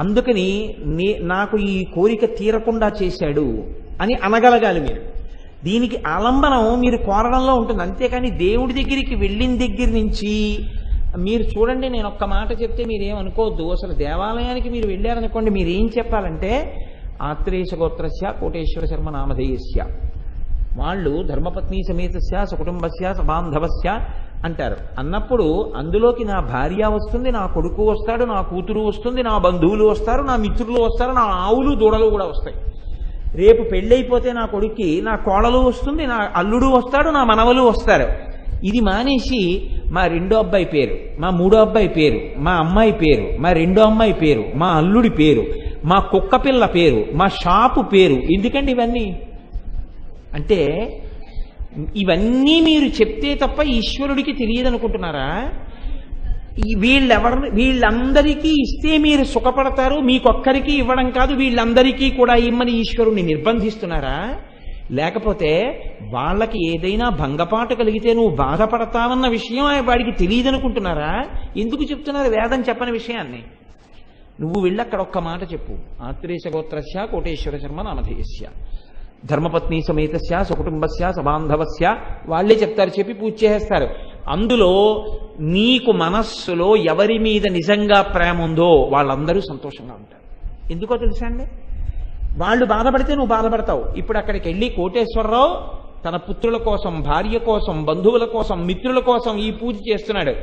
అందుకని నాకు ఈ కోరిక తీరకుండా చేశాడు అని అనగలగాలి మీరు. దీనికి ఆలంబనం మీరు కోరడంలో ఉంటుంది. అంతేకాని దేవుడి దగ్గరికి వెళ్ళిన దగ్గర నుంచి మీరు చూడండి, నేను ఒక్క మాట చెప్తే మీరేమనుకోవద్దు. అసలు దేవాలయానికి మీరు వెళ్ళారనుకోండి, మీరేం చెప్పాలంటే ఆత్రేయ గోత్రస్య కోటేశ్వర శర్మ నామధేయస్య, వాళ్ళు ధర్మపత్ని సమేతస్య సకుటుంబస్య సబాంధవస్య అంటారు. అన్నప్పుడు అందులోకి నా భార్య వస్తుంది, నా కొడుకు వస్తాడు, నా కూతురు వస్తుంది, నా బంధువులు వస్తారు, నా మిత్రులు వస్తారు, నా ఆవులు దూడలు కూడా వస్తాయి. రేపు పెళ్ళైపోతే నా కొడుక్కి నా కోడలు వస్తుంది, నా అల్లుడు వస్తాడు, నా మనవలు వస్తారు. ఇది మానేసి మా రెండో అబ్బాయి పేరు, మా మూడో అబ్బాయి పేరు, మా అమ్మాయి పేరు, మా రెండో అమ్మాయి పేరు, మా అల్లుడి పేరు, మా కుక్క పిల్ల పేరు, మా షాపు పేరు, ఎందుకండి ఇవన్నీ? అంటే ఇవన్నీ మీరు చెప్తే తప్ప ఈశ్వరుడికి తెలియదనుకుంటున్నారా? వీళ్ళందరికీ ఇస్తే మీరు సుఖపడతారు, మీకొక్కరికి ఇవ్వడం కాదు వీళ్ళందరికీ కూడా ఇమ్మని ఈశ్వరుణ్ణి నిర్బంధిస్తున్నారా? లేకపోతే వాళ్ళకి ఏదైనా భంగపాటు కలిగితే నువ్వు బాధపడతావన్న విషయం వాడికి తెలియదనుకుంటున్నారా? ఎందుకు చెప్తున్నారు వేదం చెప్పని విషయాన్ని? నువ్వు వెళ్ళి అక్కడ ఒక్క మాట చెప్పు, ఆత్రేయ గోత్రస్య కోటేశ్వర శర్మ నామధేయస్య ధర్మపత్ని సమేతస్య సకుటుంబస్య సబాంధవస్య, వాళ్ళే చెప్తారు, చెప్పి పూజ చేస్తారు. అందులో నీకు మనస్సులో ఎవరి మీద నిజంగా ప్రేమ ఉందో వాళ్ళందరూ సంతోషంగా ఉంటారు. ఎందుకో తెలుసా అండి? వాళ్ళు బాధపడితే నువ్వు బాధపడతావు. ఇప్పుడు అక్కడికి వెళ్ళి కోటేశ్వరరావు తన పుత్రుల కోసం, భార్య కోసం, బంధువుల కోసం, మిత్రుల కోసం ఈ పూజ చేస్తున్నాడు.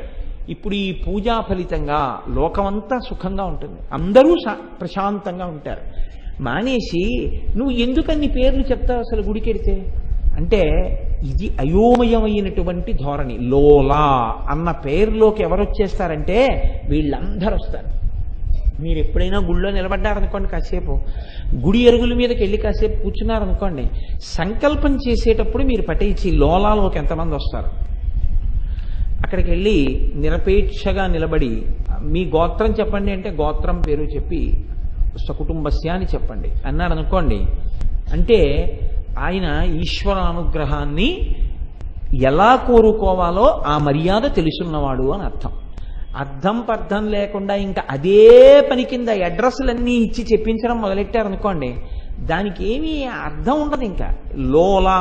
ఇప్పుడు ఈ పూజా ఫలితంగా లోకమంతా సుఖంగా ఉంటుంది, అందరూ ప్రశాంతంగా ఉంటారు. మానేసి నువ్వు ఎందుకన్ని పేర్లు చెప్తావు అసలు గుడికెడితే? అంటే ఇది అయోమయమైనటువంటి ధోరణి. లోలా అన్న పేరులోకి ఎవరు వచ్చేస్తారంటే వీళ్ళందరూ వస్తారు. మీరు ఎప్పుడైనా గుళ్ళో నిలబడ్డారనుకోండి, కాసేపు గుడి ఎరుగుల మీదకి వెళ్ళి కాసేపు కూర్చున్నారనుకోండి, సంకల్పం చేసేటప్పుడు మీరు పట్టేసి లోలాలోకి ఎంతమంది వస్తారు? అక్కడికి వెళ్ళి నిరపేక్షగా నిలబడి మీ గోత్రం చెప్పండి అంటే గోత్రం పేరు చెప్పి సకుటుంబస్య అని చెప్పండి అన్నాడు అనుకోండి, అంటే ఆయన ఈశ్వర అనుగ్రహాన్ని ఎలా కోరుకోవాలో ఆ మర్యాద తెలుసున్నవాడు అని అర్థం. అర్థం పర్థం లేకుండా ఇంకా అదే పని కింద అడ్రస్లన్నీ ఇచ్చి చెప్పించడం మొదలెట్టారనుకోండి, దానికి ఏమీ అర్థం ఉండదు. ఇంకా లోలా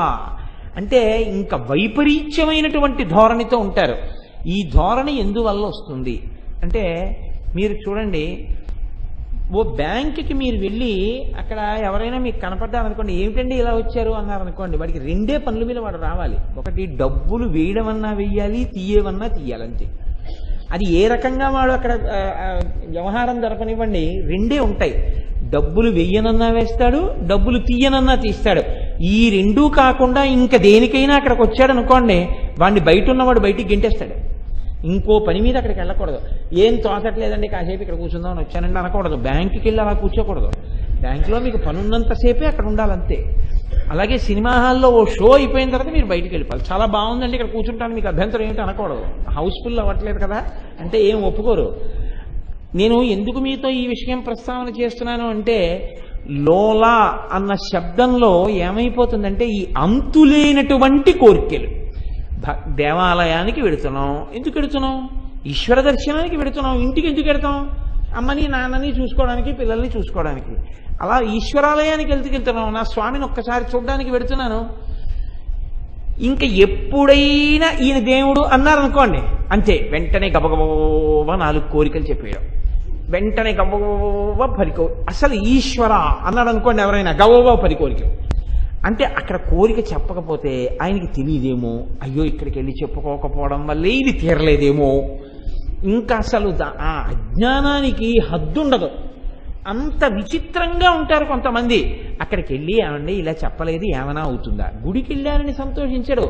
అంటే ఇంకా వైపరీత్యమైనటువంటి ధోరణితో ఉంటారు. ఈ ధోరణి ఎందువల్ల వస్తుంది అంటే మీరు చూడండి, ఓ బ్యాంకుకి మీరు వెళ్ళి అక్కడ ఎవరైనా మీకు కనపడ్డారనుకోండి, ఏమిటండి ఇలా వచ్చారు అన్నారనుకోండి, వాడికి రెండే పనుల మీద వాడు రావాలి. ఒకటి డబ్బులు వేయడమన్నా వెయ్యాలి, తీయవన్నా తీయాలంతే. అది ఏ రకంగా వాడు అక్కడ వ్యవహారం జరపనివ్వండి, రెండే ఉంటాయి. డబ్బులు వెయ్యనన్నా వేస్తాడు, డబ్బులు తీయనన్నా తీస్తాడు. ఈ రెండూ కాకుండా ఇంకా దేనికైనా అక్కడికి వచ్చాడు అనుకోండి, వాడిని బయట ఉన్నవాడు బయటికి గెంటేస్తాడు. ఇంకో పని మీద అక్కడికి వెళ్ళకూడదు. ఏం తోచట్లేదండి కాసేపు ఇక్కడ కూర్చుందామని వచ్చానండి అనకూడదు. బ్యాంకుకి వెళ్ళి అలా కూర్చోకూడదు. బ్యాంకులో మీకు పనున్నంతసేపే అక్కడ ఉండాలంతే. అలాగే సినిమా హాల్లో ఓ షో అయిపోయిన తర్వాత మీరు బయటికి వెళ్ళిపోవాలి. చాలా బాగుందండి ఇక్కడ కూర్చుంటాను, మీకు అభ్యంతరం ఏమిటి అనకూడదు. హౌస్ఫుల్ అవ్వట్లేదు కదా అంటే ఏం ఒప్పుకోరు. నేను ఎందుకు మీతో ఈ విషయం ప్రస్తావన చేస్తున్నాను అంటే, లోలా అన్న శబ్దంలో ఏమైపోతుందంటే ఈ అంతులేనటువంటి కోరికలు. దేవాలయానికి వెడుతున్నాం, ఎందుకు వెడుతున్నాం? ఈశ్వర దర్శనానికి వెడుతున్నాం. ఇంటికి ఎందుకు వెడతాం? అమ్మని నాన్నని చూసుకోవడానికి, పిల్లల్ని చూసుకోవడానికి. అలా ఈశ్వరాలయానికి వెళ్తున్నాం, నా స్వామిని ఒక్కసారి చూడడానికి వెడుతున్నాను. ఇంకా ఎప్పుడైనా ఈయన దేవుడు అన్నారనుకోండి, అంతే వెంటనే గబగబా 4 కోరికలు చెప్పేయడం, వెంటనే గబగబా 10 అసలు ఈశ్వర అన్నాడు అనుకోండి ఎవరైనా, గబగబా 10 కోరికలు. అంటే అక్కడ కోరిక చెప్పకపోతే ఆయనకి తెలియదేమో, అయ్యో ఇక్కడికి వెళ్ళి చెప్పుకోకపోవడం వల్లే ఇది తీరలేదేమో. ఇంకా అసలు ఆ అజ్ఞానానికి హద్దుండదు. అంత విచిత్రంగా ఉంటారు కొంతమంది. అక్కడికి వెళ్ళి ఏమండి ఇలా చెప్పలేదు ఏమైనా అవుతుందా? గుడికి వెళ్ళారని సంతోషించడు.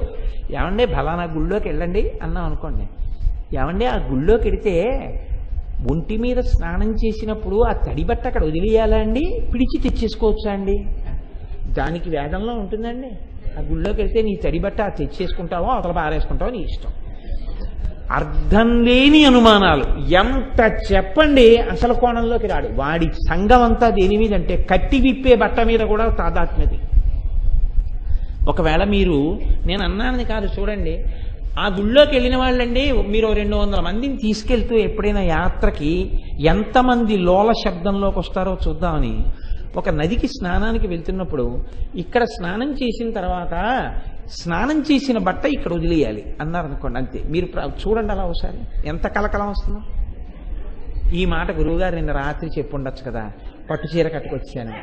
ఏమండి ఫలానా గుళ్ళోకి వెళ్ళండి అన్నాం అనుకోండి, ఏమండి ఆ గుళ్ళోకి వెడితే ఒంటి మీద స్నానం చేసినప్పుడు ఆ తడి బట్ట అక్కడ వదిలేయాలా అండి, పిడిచి తెచ్చేసుకోవచ్చా అండి? దానికి వేదంలో ఉంటుందండి. ఆ గుళ్ళోకి వెళ్తే నీ తడి బట్ట తెచ్చేసుకుంటావో అవతల పారేసుకుంటావో నీ ఇష్టం. అర్థం లేని అనుమానాలు. ఎంత చెప్పండి అసలు కోణంలోకి రాడు. వాడి సంఘం అంతా దేని మీద అంటే కట్టి విప్పే బట్ట మీద కూడా తాదాత్మ్యది. ఒకవేళ మీరు నేను అన్నానని కాదు చూడండి, ఆ గుళ్ళోకి వెళ్ళిన వాళ్ళండి, మీరు 200 మందిని తీసుకెళ్తూ ఎప్పుడైనా యాత్రకి ఎంతమంది లోల శబ్దంలోకి వస్తారో చూద్దామని ఒక నదికి స్నానానికి వెళ్తున్నప్పుడు ఇక్కడ స్నానం చేసిన తర్వాత స్నానం చేసిన బట్ట ఇక్కడ వదిలేయాలి అన్నారనుకోండి, అంతే. మీరు చూడండి అలా ఒకసారి ఎంత కలకలం వస్తుందో. ఈ మాట గురువుగారు నిన్న రాత్రి చెప్పుండొచ్చు కదా, పట్టు చీర కట్టుకొచ్చాను,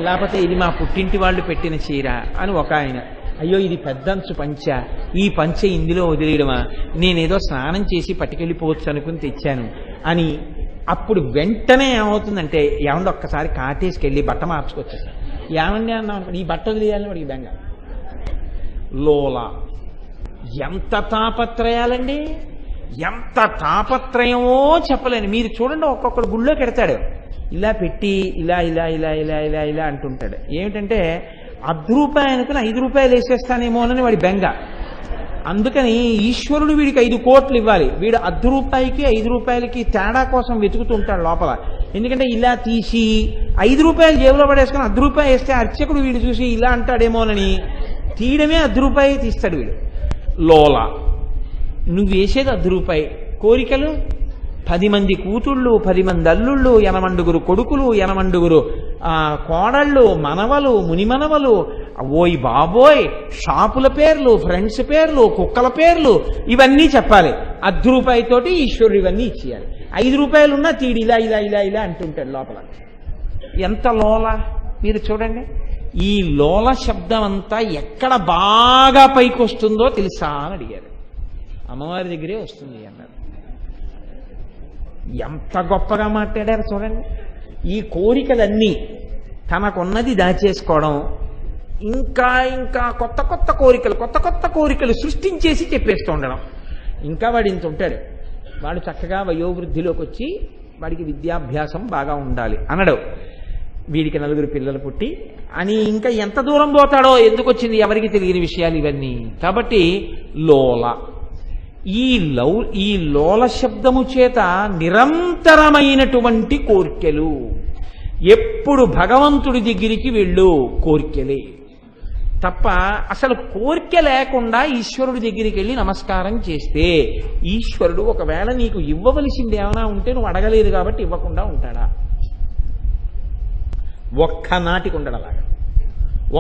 లేకపోతే ఇది మా పుట్టింటి వాళ్ళు పెట్టిన చీర అని ఒక ఆయన, అయ్యో ఇది పెద్దంచు పంచ, ఈ పంచ ఇందులో వదిలేయడమా, నేనేదో స్నానం చేసి పట్టుకెళ్ళిపోవచ్చు అనుకుని తెచ్చాను అని. అప్పుడు వెంటనే ఏమవుతుందంటే, ఏమండి ఒక్కసారి కాటేసుకెళ్ళి బట్ట మార్చుకొచ్చేసాను, ఏమండి అన్నాం అనుకోండి, ఈ బట్ట వదిలేయాలని వాడికి బెంగ. లోల ఎంత తాపత్రయాలండి, ఎంత తాపత్రయమో చెప్పలేను. మీరు చూడండి, ఒక్కొక్కడు గుళ్ళోకి ఎడతాడు, ఇలా పెట్టి ఇలా ఇలా ఇలా ఇలా ఇలా ఇలా అంటుంటాడు. ఏమిటంటే ₹10 అనుకుని ₹5 వేసేస్తానేమోనని వాడి బెంగ. అందుకని ఈశ్వరుడు వీడికి 5 కోట్లు ఇవ్వాలి, వీడు ₹10కి ₹5కి తేడా కోసం వెతుకుతుంటాడు లోపల. ఎందుకంటే ఇలా తీసి ₹5 జేబులో పడేసుకుని ₹10 వేస్తే అర్చకుడు వీడు చూసి ఇలా అంటాడేమోనని తీయడమే ₹10 తీస్తాడు వీడు. లోల నువ్వు వేసేది ₹10, కోరికలు 10 మంది కూతుళ్ళు, 10 మంది అల్లుళ్ళు, 80 కొడుకులు, 80 కోడళ్ళు, మనవలు, మునిమనవలు, ఓయ్ బాబోయ్, షాపుల పేర్లు, ఫ్రెండ్స్ పేర్లు, కుక్కల పేర్లు, ఇవన్నీ చెప్పాలి. ₹10 తోటి ఈశ్వరుడు ఇవన్నీ ఇచ్చేయాలి. ₹5 ఉన్నా తీడి ఇలా ఇలా ఇలా ఇలా అంటుంటాడు లోపల. ఎంత లోల మీరు చూడండి. ఈ లోల శబ్దం అంతా ఎక్కడ బాగా పైకి వస్తుందో తెలుసా అని అడిగారు. అమ్మవారి దగ్గరే వస్తుంది అన్నారు. ఎంత గొప్పగా మాట్లాడారు చూడండి. ఈ కోరికలన్నీ తనకున్నది దాచేసుకోవడం, ఇంకా ఇంకా కొత్త కొత్త కోరికలు సృష్టించేసి చెప్పేస్తూ ఉండడం. ఇంకా వాడు ఇంత ఉంటాడు, వాడు చక్కగా వయోవృద్ధిలోకి వచ్చి వాడికి విద్యాభ్యాసం బాగా ఉండాలి అనడు, వీడికి 4 పిల్లలు పుట్టి అని ఇంకా ఎంత దూరం పోతాడో, ఎందుకు వచ్చింది ఎవరికి తెలియని విషయాలు ఇవన్నీ. కాబట్టి లోల, ఈ లోల శబ్దము చేత నిరంతరమైనటువంటి కోర్కెలు, ఎప్పుడు భగవంతుడి దగ్గరికి వెళ్ళు కోర్కెలే తప్ప. అసలు కోర్కె లేకుండా ఈశ్వరుడి దగ్గరికి వెళ్ళి నమస్కారం చేస్తే ఈశ్వరుడు ఒకవేళ నీకు ఇవ్వవలసింది ఏమైనా ఉంటే నువ్వు అడగలేదు కాబట్టి ఇవ్వకుండా ఉంటాడా? ఒక్కనాటికి ఉండడు అలాగా,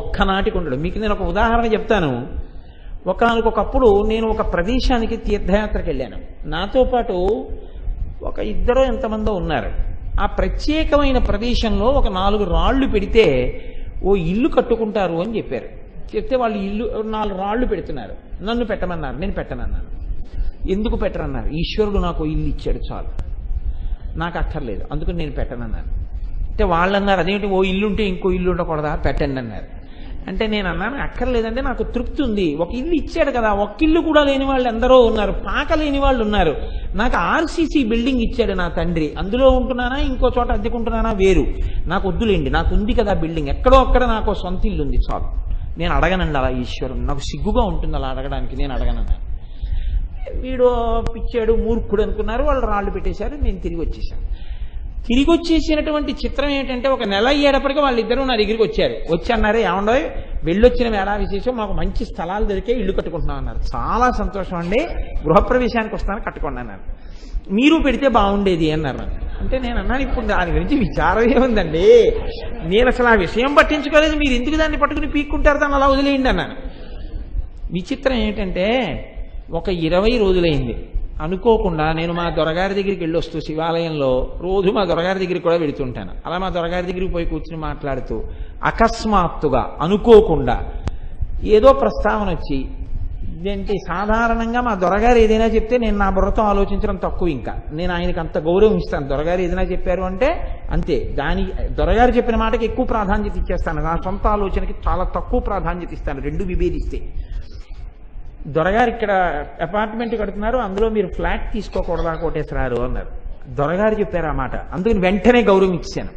ఒక్కనాటికి ఉండడు. మీకు నేను ఒక ఉదాహరణ చెప్తాను. ఒకనొకప్పుడు నేను ఒక ప్రదేశానికి తీర్థయాత్రకు వెళ్ళాను. నాతో పాటు ఒక 2 ఎంతమందో ఉన్నారు. ఆ ప్రత్యేకమైన ప్రదేశంలో ఒక 4 రాళ్లు పెడితే ఓ ఇల్లు కట్టుకుంటారు అని చెప్పారు. చెప్తే వాళ్ళు ఇల్లు 4 రాళ్లు పెడుతున్నారు, నన్ను పెట్టమన్నారు. నేను పెట్టనన్నాను. ఎందుకు పెట్టరన్నారు? ఈశ్వరుడు నాకు ఇల్లు ఇచ్చాడు చాలు, నాకు అక్కర్లేదు, అందుకని నేను పెట్టనన్నాను. అంటే వాళ్ళు అన్నారు, అదేంటి ఓ ఇల్లు ఉంటే ఇంకో ఇల్లు ఉండకూడదా, పెట్టండి అన్నారు. అంటే నేను అన్నాను, అక్కర్లేదంటే నాకు తృప్తి ఉంది, ఒక ఇల్లు ఇచ్చాడు కదా, ఒక ఇల్లు కూడా లేని వాళ్ళు ఎందరో ఉన్నారు, పాక లేని వాళ్ళు ఉన్నారు. నాకు ఆర్సీసీ బిల్డింగ్ ఇచ్చాడు నా తండ్రి, అందులో ఉంటున్నానా ఇంకో చోట అద్దెకుంటున్నానా వేరు, నాకు వద్దులేండి, నాకు ఉంది కదా బిల్డింగ్, ఎక్కడో అక్కడ నాకు సొంత ఇల్లు ఉంది చాలు, నేను అడగనండి అలా ఈశ్వరుని, నాకు సిగ్గుగా ఉంటుంది అలా అడగడానికి, నేను అడగనన్నాను. వీడు పిచ్చాడు మూర్ఖుడు అనుకున్నారు, వాళ్ళు రాళ్ళు పెట్టేశారు. నేను తిరిగి వచ్చేసాను. తిరిగి వచ్చేసినటువంటి చిత్రం ఏంటంటే, ఒక నెల అయ్యేటప్పటికీ వాళ్ళిద్దరూ నా దగ్గరికి వచ్చారు. వచ్చి అన్నారే, ఏమండో వెళ్ళొచ్చిన వేళ విశేషం, మాకు మంచి స్థలాలు దొరికే ఇల్లు కట్టుకుంటున్నాం అన్నారు. చాలా సంతోషం అండి, గృహప్రవేశానికి వస్తాను కట్టుకోండి అన్నారు. మీరు పెడితే బాగుండేది అన్నారు. అంటే నేను అన్నాను, ఇప్పుడు దాని గురించి విచారం ఏముందండి, నేను అసలు ఆ విషయం పట్టించుకోలేదు, మీరు ఎందుకు దాన్ని పట్టుకుని పీక్కుంటారు, దాన్ని అలా వదిలేయండి అన్నాను. విచిత్రం ఏంటంటే, ఒక 20 రోజులైంది అనుకోకుండా నేను మా దొరగారి దగ్గరికి వెళ్ళి వస్తూ శివాలయంలో రోజు మా దొరగారి దగ్గరికి కూడా వెళుతుంటాను. అలా మా దొరగారి దగ్గరికి పోయి కూర్చుని మాట్లాడుతూ అకస్మాత్తుగా అనుకోకుండా ఏదో ప్రస్తావన వచ్చి, ఇదేంటి సాధారణంగా మా దొరగారు ఏదైనా చెప్తే నేను నా బుర్రతో ఆలోచించడం తక్కువ, ఇంకా నేను ఆయనకి అంత గౌరవం ఇస్తాను. దొరగారు ఏదైనా చెప్పారు అంటే అంతే, దొరగారు చెప్పిన మాటకి ఎక్కువ ప్రాధాన్యత ఇచ్చేస్తాను, నా సొంత ఆలోచనకి చాలా తక్కువ ప్రాధాన్యత ఇస్తాను, రెండు విభేదిస్తే. దొరగారు ఇక్కడ అపార్ట్మెంట్ కడుతున్నారు, అందులో మీరు ఫ్లాట్ తీసుకోకూడదా కోటేశ్వరారు అన్నారు. దొరగారు చెప్పారు ఆ మాట, అందుకని వెంటనే గౌరవం ఇచ్చాను.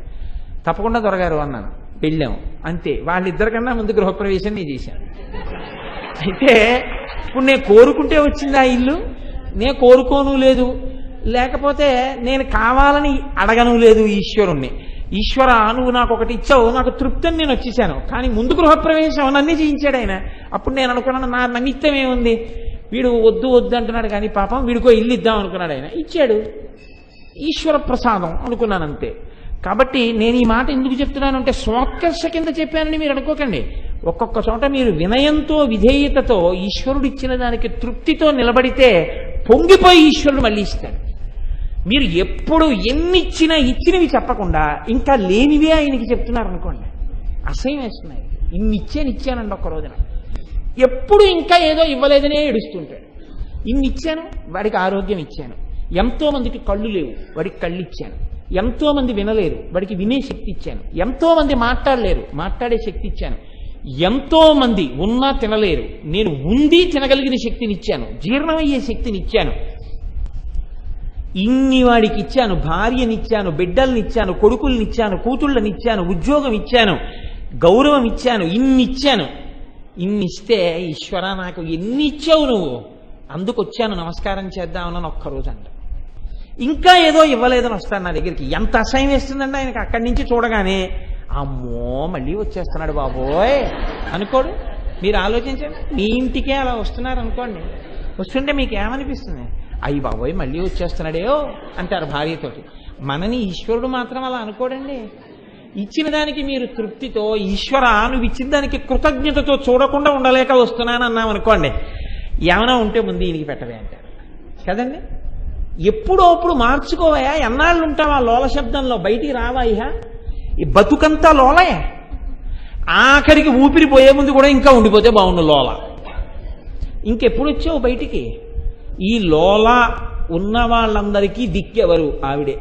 తప్పకుండా దొరగారు అన్నాను. వెళ్ళాము అంతే. వాళ్ళిద్దరికన్నా ముందు గృహప్రవేశం నేను చేశాను. అయితే ఇప్పుడు నేను కోరుకుంటే వచ్చింది ఆ ఇల్లు, నేను కోరుకోను లేదు, లేకపోతే నేను కావాలని అడగను లేదు ఈశ్వరుణ్ణి. ఈశ్వర నువ్వు నాకు ఒకటి ఇచ్చావు, నాకు తృప్తిని నేను వచ్చేసాను. కానీ ముందు గృహప్రవేశం నన్నే చేయించాడు ఆయన. అప్పుడు నేను అనుకున్నాను, నా నిమిత్తం ఏముంది, వీడు వద్దు వద్దు అంటున్నాడు కానీ పాపం వీడికో ఇల్లు ఇద్దాం అనుకున్నాడు, ఆయన ఇచ్చాడు. ఈశ్వర ప్రసాదం అనుకున్నాను అంతే. కాబట్టి నేను ఈ మాట ఎందుకు చెప్తున్నానంటే స్వోత్కర్ష కింద చెప్పానని మీరు అనుకోకండి. ఒక్కొక్క చోట మీరు వినయంతో విధేయతతో ఈశ్వరుడు ఇచ్చిన దానికి తృప్తితో నిలబడితే పొంగిపోయి ఈశ్వరుడు మళ్ళీ ఇస్తాడు. మీరు ఎప్పుడు ఎన్నిచ్చినా ఇచ్చినవి చెప్పకుండా ఇంకా లేనివే ఆయనకి చెప్తున్నారు అనుకోండి, అసహ్యం వేస్తున్నాయి. ఇచ్చానండి ఒక్క రోజున. ఎప్పుడు ఇంకా ఏదో ఇవ్వలేదనే ఏడుస్తుంటాడు. ఇచ్చాను, వాడికి ఆరోగ్యం ఇచ్చాను. ఎంతో మందికి కళ్ళు లేవు, వాడికి కళ్ళు ఇచ్చాను. ఎంతో మంది వినలేరు, వాడికి వినే శక్తి ఇచ్చాను. ఎంతో మంది మాట్లాడలేరు, మాట్లాడే శక్తి ఇచ్చాను. ఎంతో మంది ఉన్నా తినలేరు, నేను ఉండి తినగలిగిన శక్తిని ఇచ్చాను, జీర్ణమయ్యే శక్తిని ఇచ్చాను. ఇన్ని వాడికి ఇచ్చాను. భార్యనిచ్చాను, బిడ్డల్నిచ్చాను, కొడుకుల్నిచ్చాను, కూతుళ్ళనిచ్చాను, ఉద్యోగం ఇచ్చాను, గౌరవం ఇచ్చాను. ఇచ్చాను. ఇస్తే ఈశ్వర నాకు ఎన్ని ఇచ్చావు నువ్వు, అందుకొచ్చాను నమస్కారం చేద్దామని ఒక్కరోజు అంట. ఇంకా ఏదో ఇవ్వలేదని వస్తాను నా దగ్గరికి. ఎంత అసహ్యం వేస్తుందండి ఆయనకి. అక్కడి నుంచి చూడగానే అమ్మో మళ్ళీ వచ్చేస్తున్నాడు బాబోయ్ అనుకోడు. మీరు ఆలోచించండి, మీ ఇంటికే అలా వస్తున్నారు అనుకోండి, వస్తుంటే మీకు ఏమనిపిస్తుంది? అయ్యి బాబోయ్ మళ్ళీ వచ్చేస్తున్నాడేయో అంటారు భార్యతోటి. మనని ఈశ్వరుడు మాత్రం అలా అనుకోడండి. ఇచ్చిన దానికి మీరు తృప్తితో, ఈశ్వర నువ్వు ఇచ్చిన దానికి కృతజ్ఞతతో చూడకుండా ఉండలేక వస్తున్నాను అన్నాం అనుకోండి, ఏమైనా ఉంటే ముందు ఈయనకి పెట్టవే అంటారు కదండి. ఎప్పుడో అప్పుడు మార్చుకోవయా, ఎన్నాళ్ళు ఉంటావా లోల శబ్దంలో, బయటికి రావా? ఈ బతుకంతా లోలే. ఆఖరికి ఊపిరి పోయే ముందు కూడా ఇంకా ఉండిపోతే బాగుండు లోల. ఇంకెప్పుడు వచ్చావు బయటికి? ఈ లోల ఉన్న వాళ్ళందరికీ దిక్కెవరు? ఆవిడే.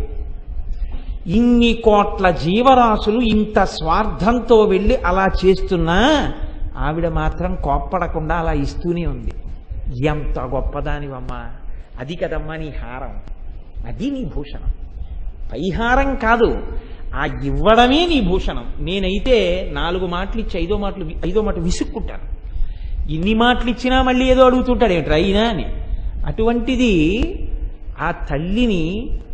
ఇన్ని కోట్ల జీవరాశులు ఇంత స్వార్థంతో వెళ్ళి అలా చేస్తున్నా ఆవిడ మాత్రం కోప్పడకుండా అలా ఇస్తూనే ఉంది. ఎంత గొప్పదానివమ్మా, అది కదమ్మా నీ హారం, అది నీ భూషణం. పైహారం కాదు, ఆ ఇవ్వడమే నీ భూషణం. నేనైతే 4 మాటలు ఇచ్చి ఐదో మాట విసుక్కుంటాను. ఇన్ని మాటలు ఇచ్చినా మళ్ళీ ఏదో అడుగుతుంటాడు ఏమిట్రా అయినా అని. అటువంటిది ఆ తల్లిని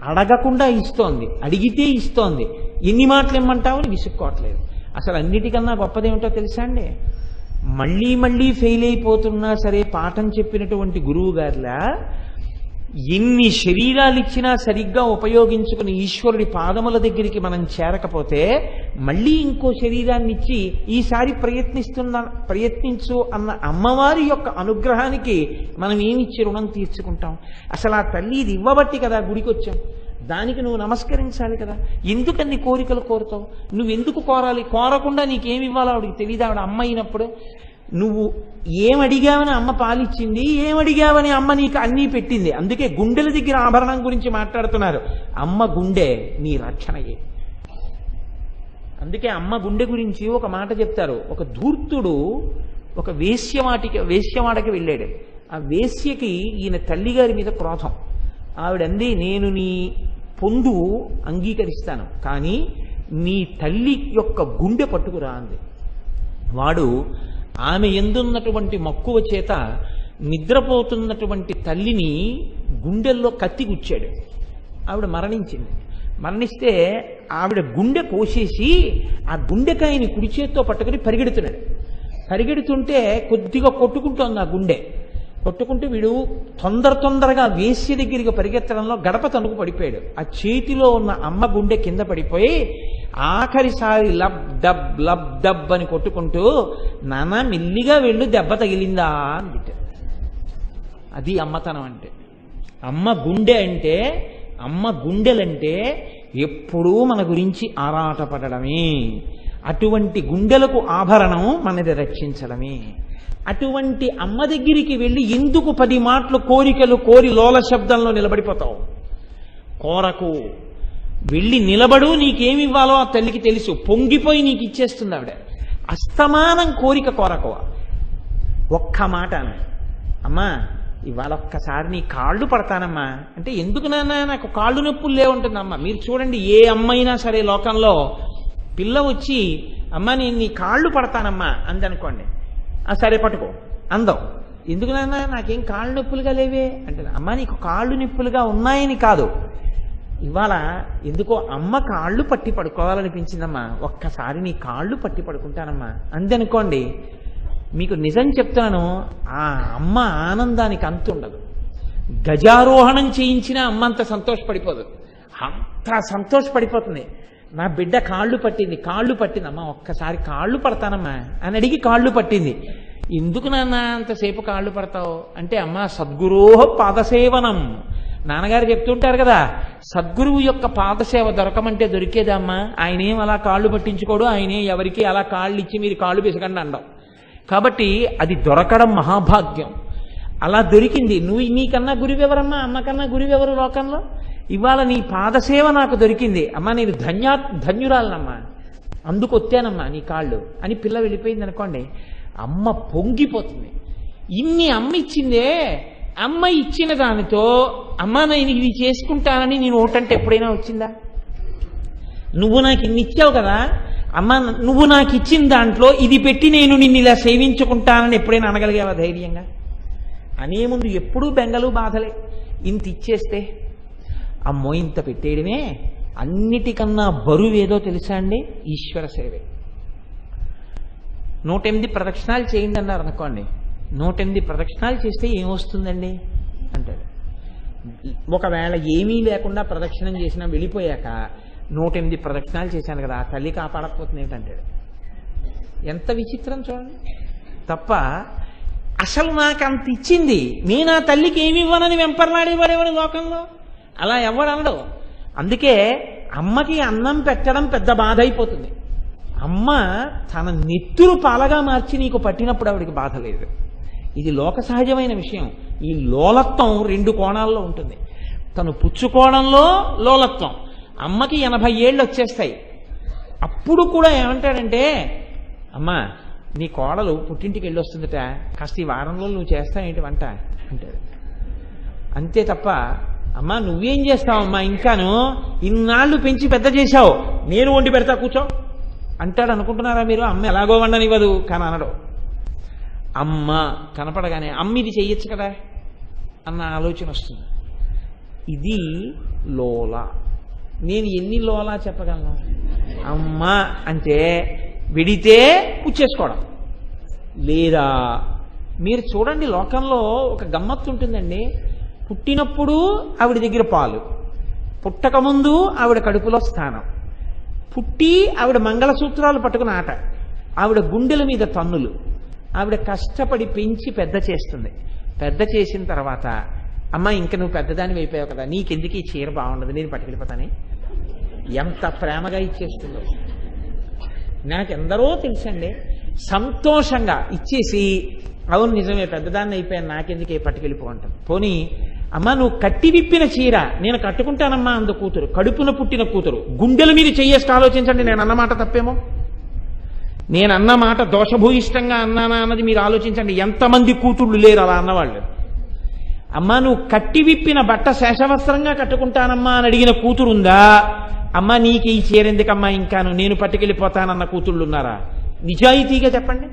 అడగకుండా ఇస్తోంది, అడిగితే ఇస్తోంది. ఎన్ని మాటలు ఇమ్మంటావు అని విసుక్కోవట్లేదు. అసలు అన్నిటికన్నా గొప్పదేమిటో తెలుసా అండి? మళ్ళీ మళ్ళీ ఫెయిల్ అయిపోతున్నా సరే పాఠం చెప్పినటువంటి గురువు గారిలా ఎన్ని శరీరాలు ఇచ్చినా సరిగ్గా ఉపయోగించుకుని ఈశ్వరుడి పాదముల దగ్గరికి మనం చేరకపోతే మళ్ళీ ఇంకో శరీరాన్ని ఇచ్చి ఈసారి ప్రయత్నించు అన్న అమ్మవారి యొక్క అనుగ్రహానికి మనం ఏమిచ్చి రుణం తీర్చుకుంటాం? అసలు ఆ తల్లి ఇది ఇవ్వబట్టి కదా గుడికి వచ్చాం, దానికి నువ్వు నమస్కరించాలి కదా. ఎందుకన్ని కోరికలు కోరుతావు? నువ్వెందుకు కోరాలి? కోరకుండా నీకేమి ఇవ్వాలో ఆవిడికి తెలియదు. ఆవిడ అమ్మ అయినప్పుడు నువ్వు ఏమడిగావని అమ్మ పాలిచ్చింది, ఏమడిగావని అమ్మ నీకు అన్నీ పెట్టింది. అందుకే గుండెల దగ్గర ఆభరణం గురించి మాట్లాడుతున్నారు. అమ్మ గుండె నీ రక్షణయే. అందుకే అమ్మ గుండె గురించి ఒక మాట చెప్తారు. ఒక ధూర్తుడు ఒక వేశ్యవాడకి వెళ్ళాడు. ఆ వేశ్యకి ఈయన తల్లిగారి మీద క్రోధం. ఆవిడంది, నేను నీ పొందు అంగీకరిస్తాను, కానీ నీ తల్లి యొక్క గుండె పట్టుకురా అంది. వాడు ఆమె ఎందున్నటువంటి మక్కువ చేత నిద్రపోతున్నటువంటి తల్లిని గుండెల్లో కత్తి గుచ్చాడు. ఆవిడ మరణించింది. మరణిస్తే ఆవిడ గుండె కోసేసి ఆ గుండెకాయని కుడి చేత్తో పట్టుకుని పరిగెడుతున్నాడు. పరిగెడుతుంటే కొద్దిగా కొట్టుకుంటోంది ఆ గుండె. కొట్టుకుంటూ వీడు తొందరగా వేశ్య దగ్గరికి పరిగెత్తడంలో గడప తణుకు పడిపోయాడు. ఆ చేతిలో ఉన్న అమ్మ గుండె కింద పడిపోయి ఆఖరిసారి లబ్ డబ్ అని కొట్టుకుంటూ, నాన్న మెల్లిగా వెళ్ళు దెబ్బ తగిలిందా అని. అది అమ్మతనం అంటే. అమ్మ గుండె అంటే, అమ్మ గుండెలంటే ఎప్పుడూ మన గురించి ఆరాటపడమే. అటువంటి గుండెలకు ఆభరణం మనది రక్షించడమే. అటువంటి అమ్మ దగ్గరికి వెళ్ళి ఎందుకు 10 మాటలు కోరికలు కోరి లోల శబ్దంలో నిలబడిపోతావు? కోరకు, వెళ్ళి నిలబడు. నీకేమివ్వాలో ఆ తల్లికి తెలుసు, పొంగిపోయి నీకు ఇచ్చేస్తుంది ఆవిడ. అస్తమానం కోరిక కోరకవ. ఒక్క మాట అమ్మా ఇవాళ ఒక్కసారి నీ కాళ్ళు పడతానమ్మా అంటే, ఎందుకు నాన్న నాకు కాళ్ళు నొప్పులు లేవుంటుందమ్మా. మీరు చూడండి, ఏ అమ్మైనా సరే లోకంలో పిల్ల వచ్చి అమ్మా నేను నీ కాళ్ళు పడతానమ్మా అందనుకోండి, సరే పట్టుకో అందం. ఎందుకు నాన్న నాకేం కాళ్ళు నొప్పులుగా లేవే అంటే, అమ్మ నీకు కాళ్ళు నొప్పులుగా ఉన్నాయని కాదు, ఇవాళ ఎందుకో అమ్మ కాళ్ళు పట్టి పడుకోవాలనిపించిందమ్మా, ఒక్కసారి నీ కాళ్ళు పట్టి పడుకుంటానమ్మా అందనుకోండి, మీకు నిజం చెప్తాను, ఆ అమ్మ ఆనందానికి అంతు ఉండదు. గజారోహణం చేయించిన అమ్మ అంత సంతోషపడిపోదు, అంత సంతోషపడిపోతుంది. నా బిడ్డ కాళ్ళు పట్టింది, అమ్మ ఒక్కసారి కాళ్ళు పడతానమ్మా అని అడిగి కాళ్ళు పట్టింది. ఎందుకు నాన్న అంతసేపు కాళ్ళు పడతావు అంటే, అమ్మ సద్గురోహ పాదసేవనం, నాన్నగారు చెప్తుంటారు కదా, సద్గురువు యొక్క పాదసేవ దొరకమంటే దొరికేదమ్మా. ఆయనేం అలా కాళ్ళు పట్టించుకోడు, ఆయనే ఎవరికి అలా కాళ్ళు ఇచ్చి మీరు కాళ్ళు పిసకండి అండం. కాబట్టి అది దొరకడం మహాభాగ్యం. అలా దొరికింది. నీకన్నా గురువెవరమ్మా, అమ్మకన్నా గురువెవరు లోకంలో? ఇవాళ నీ పాదసేవ నాకు దొరికింది అమ్మా, నేను ధన్యురాలనమ్మా, అందుకు వచ్చానమ్మా నీ కాళ్ళు అని పిల్ల వెళ్ళిపోయింది అనుకోండి, అమ్మ పొంగిపోతుంది. ఇన్ని అమ్మ ఇచ్చిందే, అమ్మ ఇచ్చిన దానితో అమ్మ నేను ఇది చేసుకుంటానని నేను ఓటంటే ఎప్పుడైనా వచ్చిందా? నువ్వు నాకు ఇన్ని ఇచ్చావు కదా అమ్మ, నువ్వు నాకు ఇచ్చిన దాంట్లో ఇది పెట్టి నేను నిన్ను ఇలా సేవించుకుంటానని ఎప్పుడైనా అనగలిగావా ధైర్యంగా? అనే ముందు ఎప్పుడూ బెంగలు బాధలే. ఇంత ఇచ్చేస్తే అమ్మో ఇంత పెట్టేయడమే. అన్నిటికన్నా బరువు ఏదో తెలుసా అండి? ఈశ్వర సేవే. 108 ప్రదక్షిణాలు చేయండి అన్నారు అనుకోండి, 108 ప్రదక్షిణాలు చేస్తే ఏమొస్తుందండి అంటాడు. ఒకవేళ ఏమీ లేకుండా ప్రదక్షిణం చేసినా వెళ్ళిపోయాక 108 ప్రదక్షిణాలు చేశాను కదా, ఆ తల్లి కాపాడకపోతుంది ఏంటంటాడు. ఎంత విచిత్రం చూడండి. తప్ప అసలు నాకు అంత ఇచ్చింది, నేను ఆ తల్లికి ఏమి ఇవ్వనని వెంపర్లాడేవాడేవాడు లోకంలో? అలా ఎవడు అనడు. అందుకే అమ్మకి అన్నం పెట్టడం పెద్ద బాధ అయిపోతుంది. అమ్మ తన నెత్తురు పాలగా మార్చి నీకు పట్టినప్పుడు ఆవిడికి బాధ లేదు. ఇది లోక సహజమైన విషయం. ఈ లోలత్వం 2 కోణాల్లో ఉంటుంది. తను పుచ్చుకోవడంలో లోలత్వం. అమ్మకి 80 ఏళ్ళు వచ్చేస్తాయి. అప్పుడు కూడా ఏమంటాడంటే, అమ్మా నీ కోడలు పుట్టింటికి వెళ్ళి వస్తుందట, కాస్త ఈ వారంలో నువ్వు చేస్తావేంటి వంట అంటాడు. అంతే తప్ప అమ్మా నువ్వేం చేస్తావమ్మా, ఇంకాను ఇన్నాళ్ళు పెంచి పెద్ద చేశావు, నేను వండి పెడతా కూర్చో అంటాడు అనుకుంటున్నారా మీరు? అమ్మ ఎలాగో వండనివ్వదు కానీ అనడు. అమ్మ కనపడగానే అమ్మ ఇది చెయ్యొచ్చు కదా అన్న ఆలోచన వస్తుంది. ఇది లోల. నేను ఎన్ని లోలా చెప్పగలను? అమ్మ అంటే విడితే పుచ్చేసుకోవడం. లేదా మీరు చూడండి, లోకంలో ఒక గమ్మత్తు ఉంటుందండి. పుట్టినప్పుడు ఆవిడ దగ్గర పాలు, పుట్టకముందు ఆవిడ కడుపులో స్థానం, పుట్టి ఆవిడ మంగళసూత్రాలు పట్టుకుని ఆట, ఆవిడ గుండెల మీద తన్నులు, ఆవిడ కష్టపడి పెంచి పెద్ద చేస్తుంది. పెద్ద చేసిన తర్వాత అమ్మ ఇంక నువ్వు పెద్దదాన్ని అయిపోయావు కదా, నీకెందుకు ఈ చీర బాగుండదు, నేను పట్టుకెళ్ళిపోతానే, ఎంత ప్రేమగా ఇచ్చేస్తుందో. నాకెందరో తెలుసండి, సంతోషంగా ఇచ్చేసి అవును నిజమే పెద్దదాన్ని అయిపోయాను నాకెందుకే పట్టుకెళ్ళిపో అంటాను. పోనీ అమ్మ నువ్వు కట్టి విప్పిన చీర నేను కట్టుకుంటానమ్మా అందు కూతురు, కడుపున పుట్టిన కూతురు, గుండెల మీద చెయ్యేసి ఆలోచించండి. నేను అన్నమాట తప్పేమో, నేను అన్నమాట దోషభూయిష్టంగా అన్నానా అన్నది మీరు ఆలోచించండి. ఎంతమంది కూతుళ్ళు లేరు అలా అన్నవాళ్ళు. అమ్మ నువ్వు కట్టి విప్పిన బట్ట శేషవస్త్రంగా కట్టుకుంటానమ్మా అని అడిగిన కూతురుందా? అమ్మ నీకు ఈ చీర ఎందుకమ్మా ఇంకాను, నేను పట్టుకెళ్ళిపోతానన్న కూతుళ్ళు ఉన్నారా? నిజాయితీగా చెప్పండి.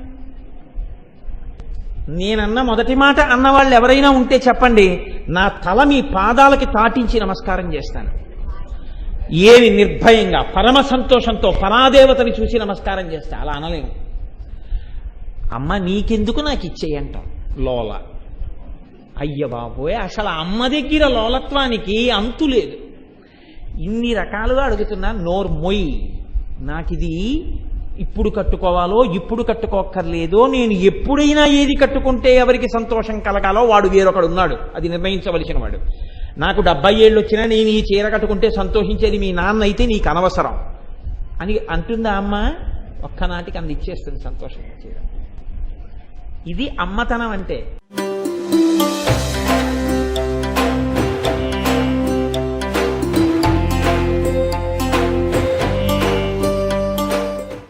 నేనన్న మొదటి మాట అన్నవాళ్ళు ఎవరైనా ఉంటే చెప్పండి, నా తల మీ పాదాలకి తాటించి నమస్కారం చేస్తాను. ఏమి నిర్భయంగా పరమ సంతోషంతో పరాదేవతని చూసి నమస్కారం చేస్తా. అలా అనలేము. అమ్మ నీకెందుకు నాకు ఇచ్చేయంటాం లోల. అయ్య బాబోయ్, అసలు అమ్మ దగ్గర లోలత్వానికి అంతు లేదు. ఇన్ని రకాలుగా అడుగుతున్నా, నోరు మొయ్. నాకిది ఇప్పుడు కట్టుకోవాలో ఇప్పుడు కట్టుకోక్కర్లేదో, నేను ఎప్పుడైనా ఏది కట్టుకుంటే ఎవరికి సంతోషం కలగాలో వాడు వేరొకడు ఉన్నాడు, అది నిర్ణయించవలసిన వాడు. నాకు 70 ఏళ్ళు వచ్చినా నేను ఈ చీర కట్టుకుంటే సంతోషించేది మీ నాన్న అయితే నీకు అనవసరం అని అంటుందా అమ్మ? ఒక్కనాటికి అంది ఇచ్చేస్తుంది సంతోషంగా చీర. ఇది అమ్మతనం అంటే.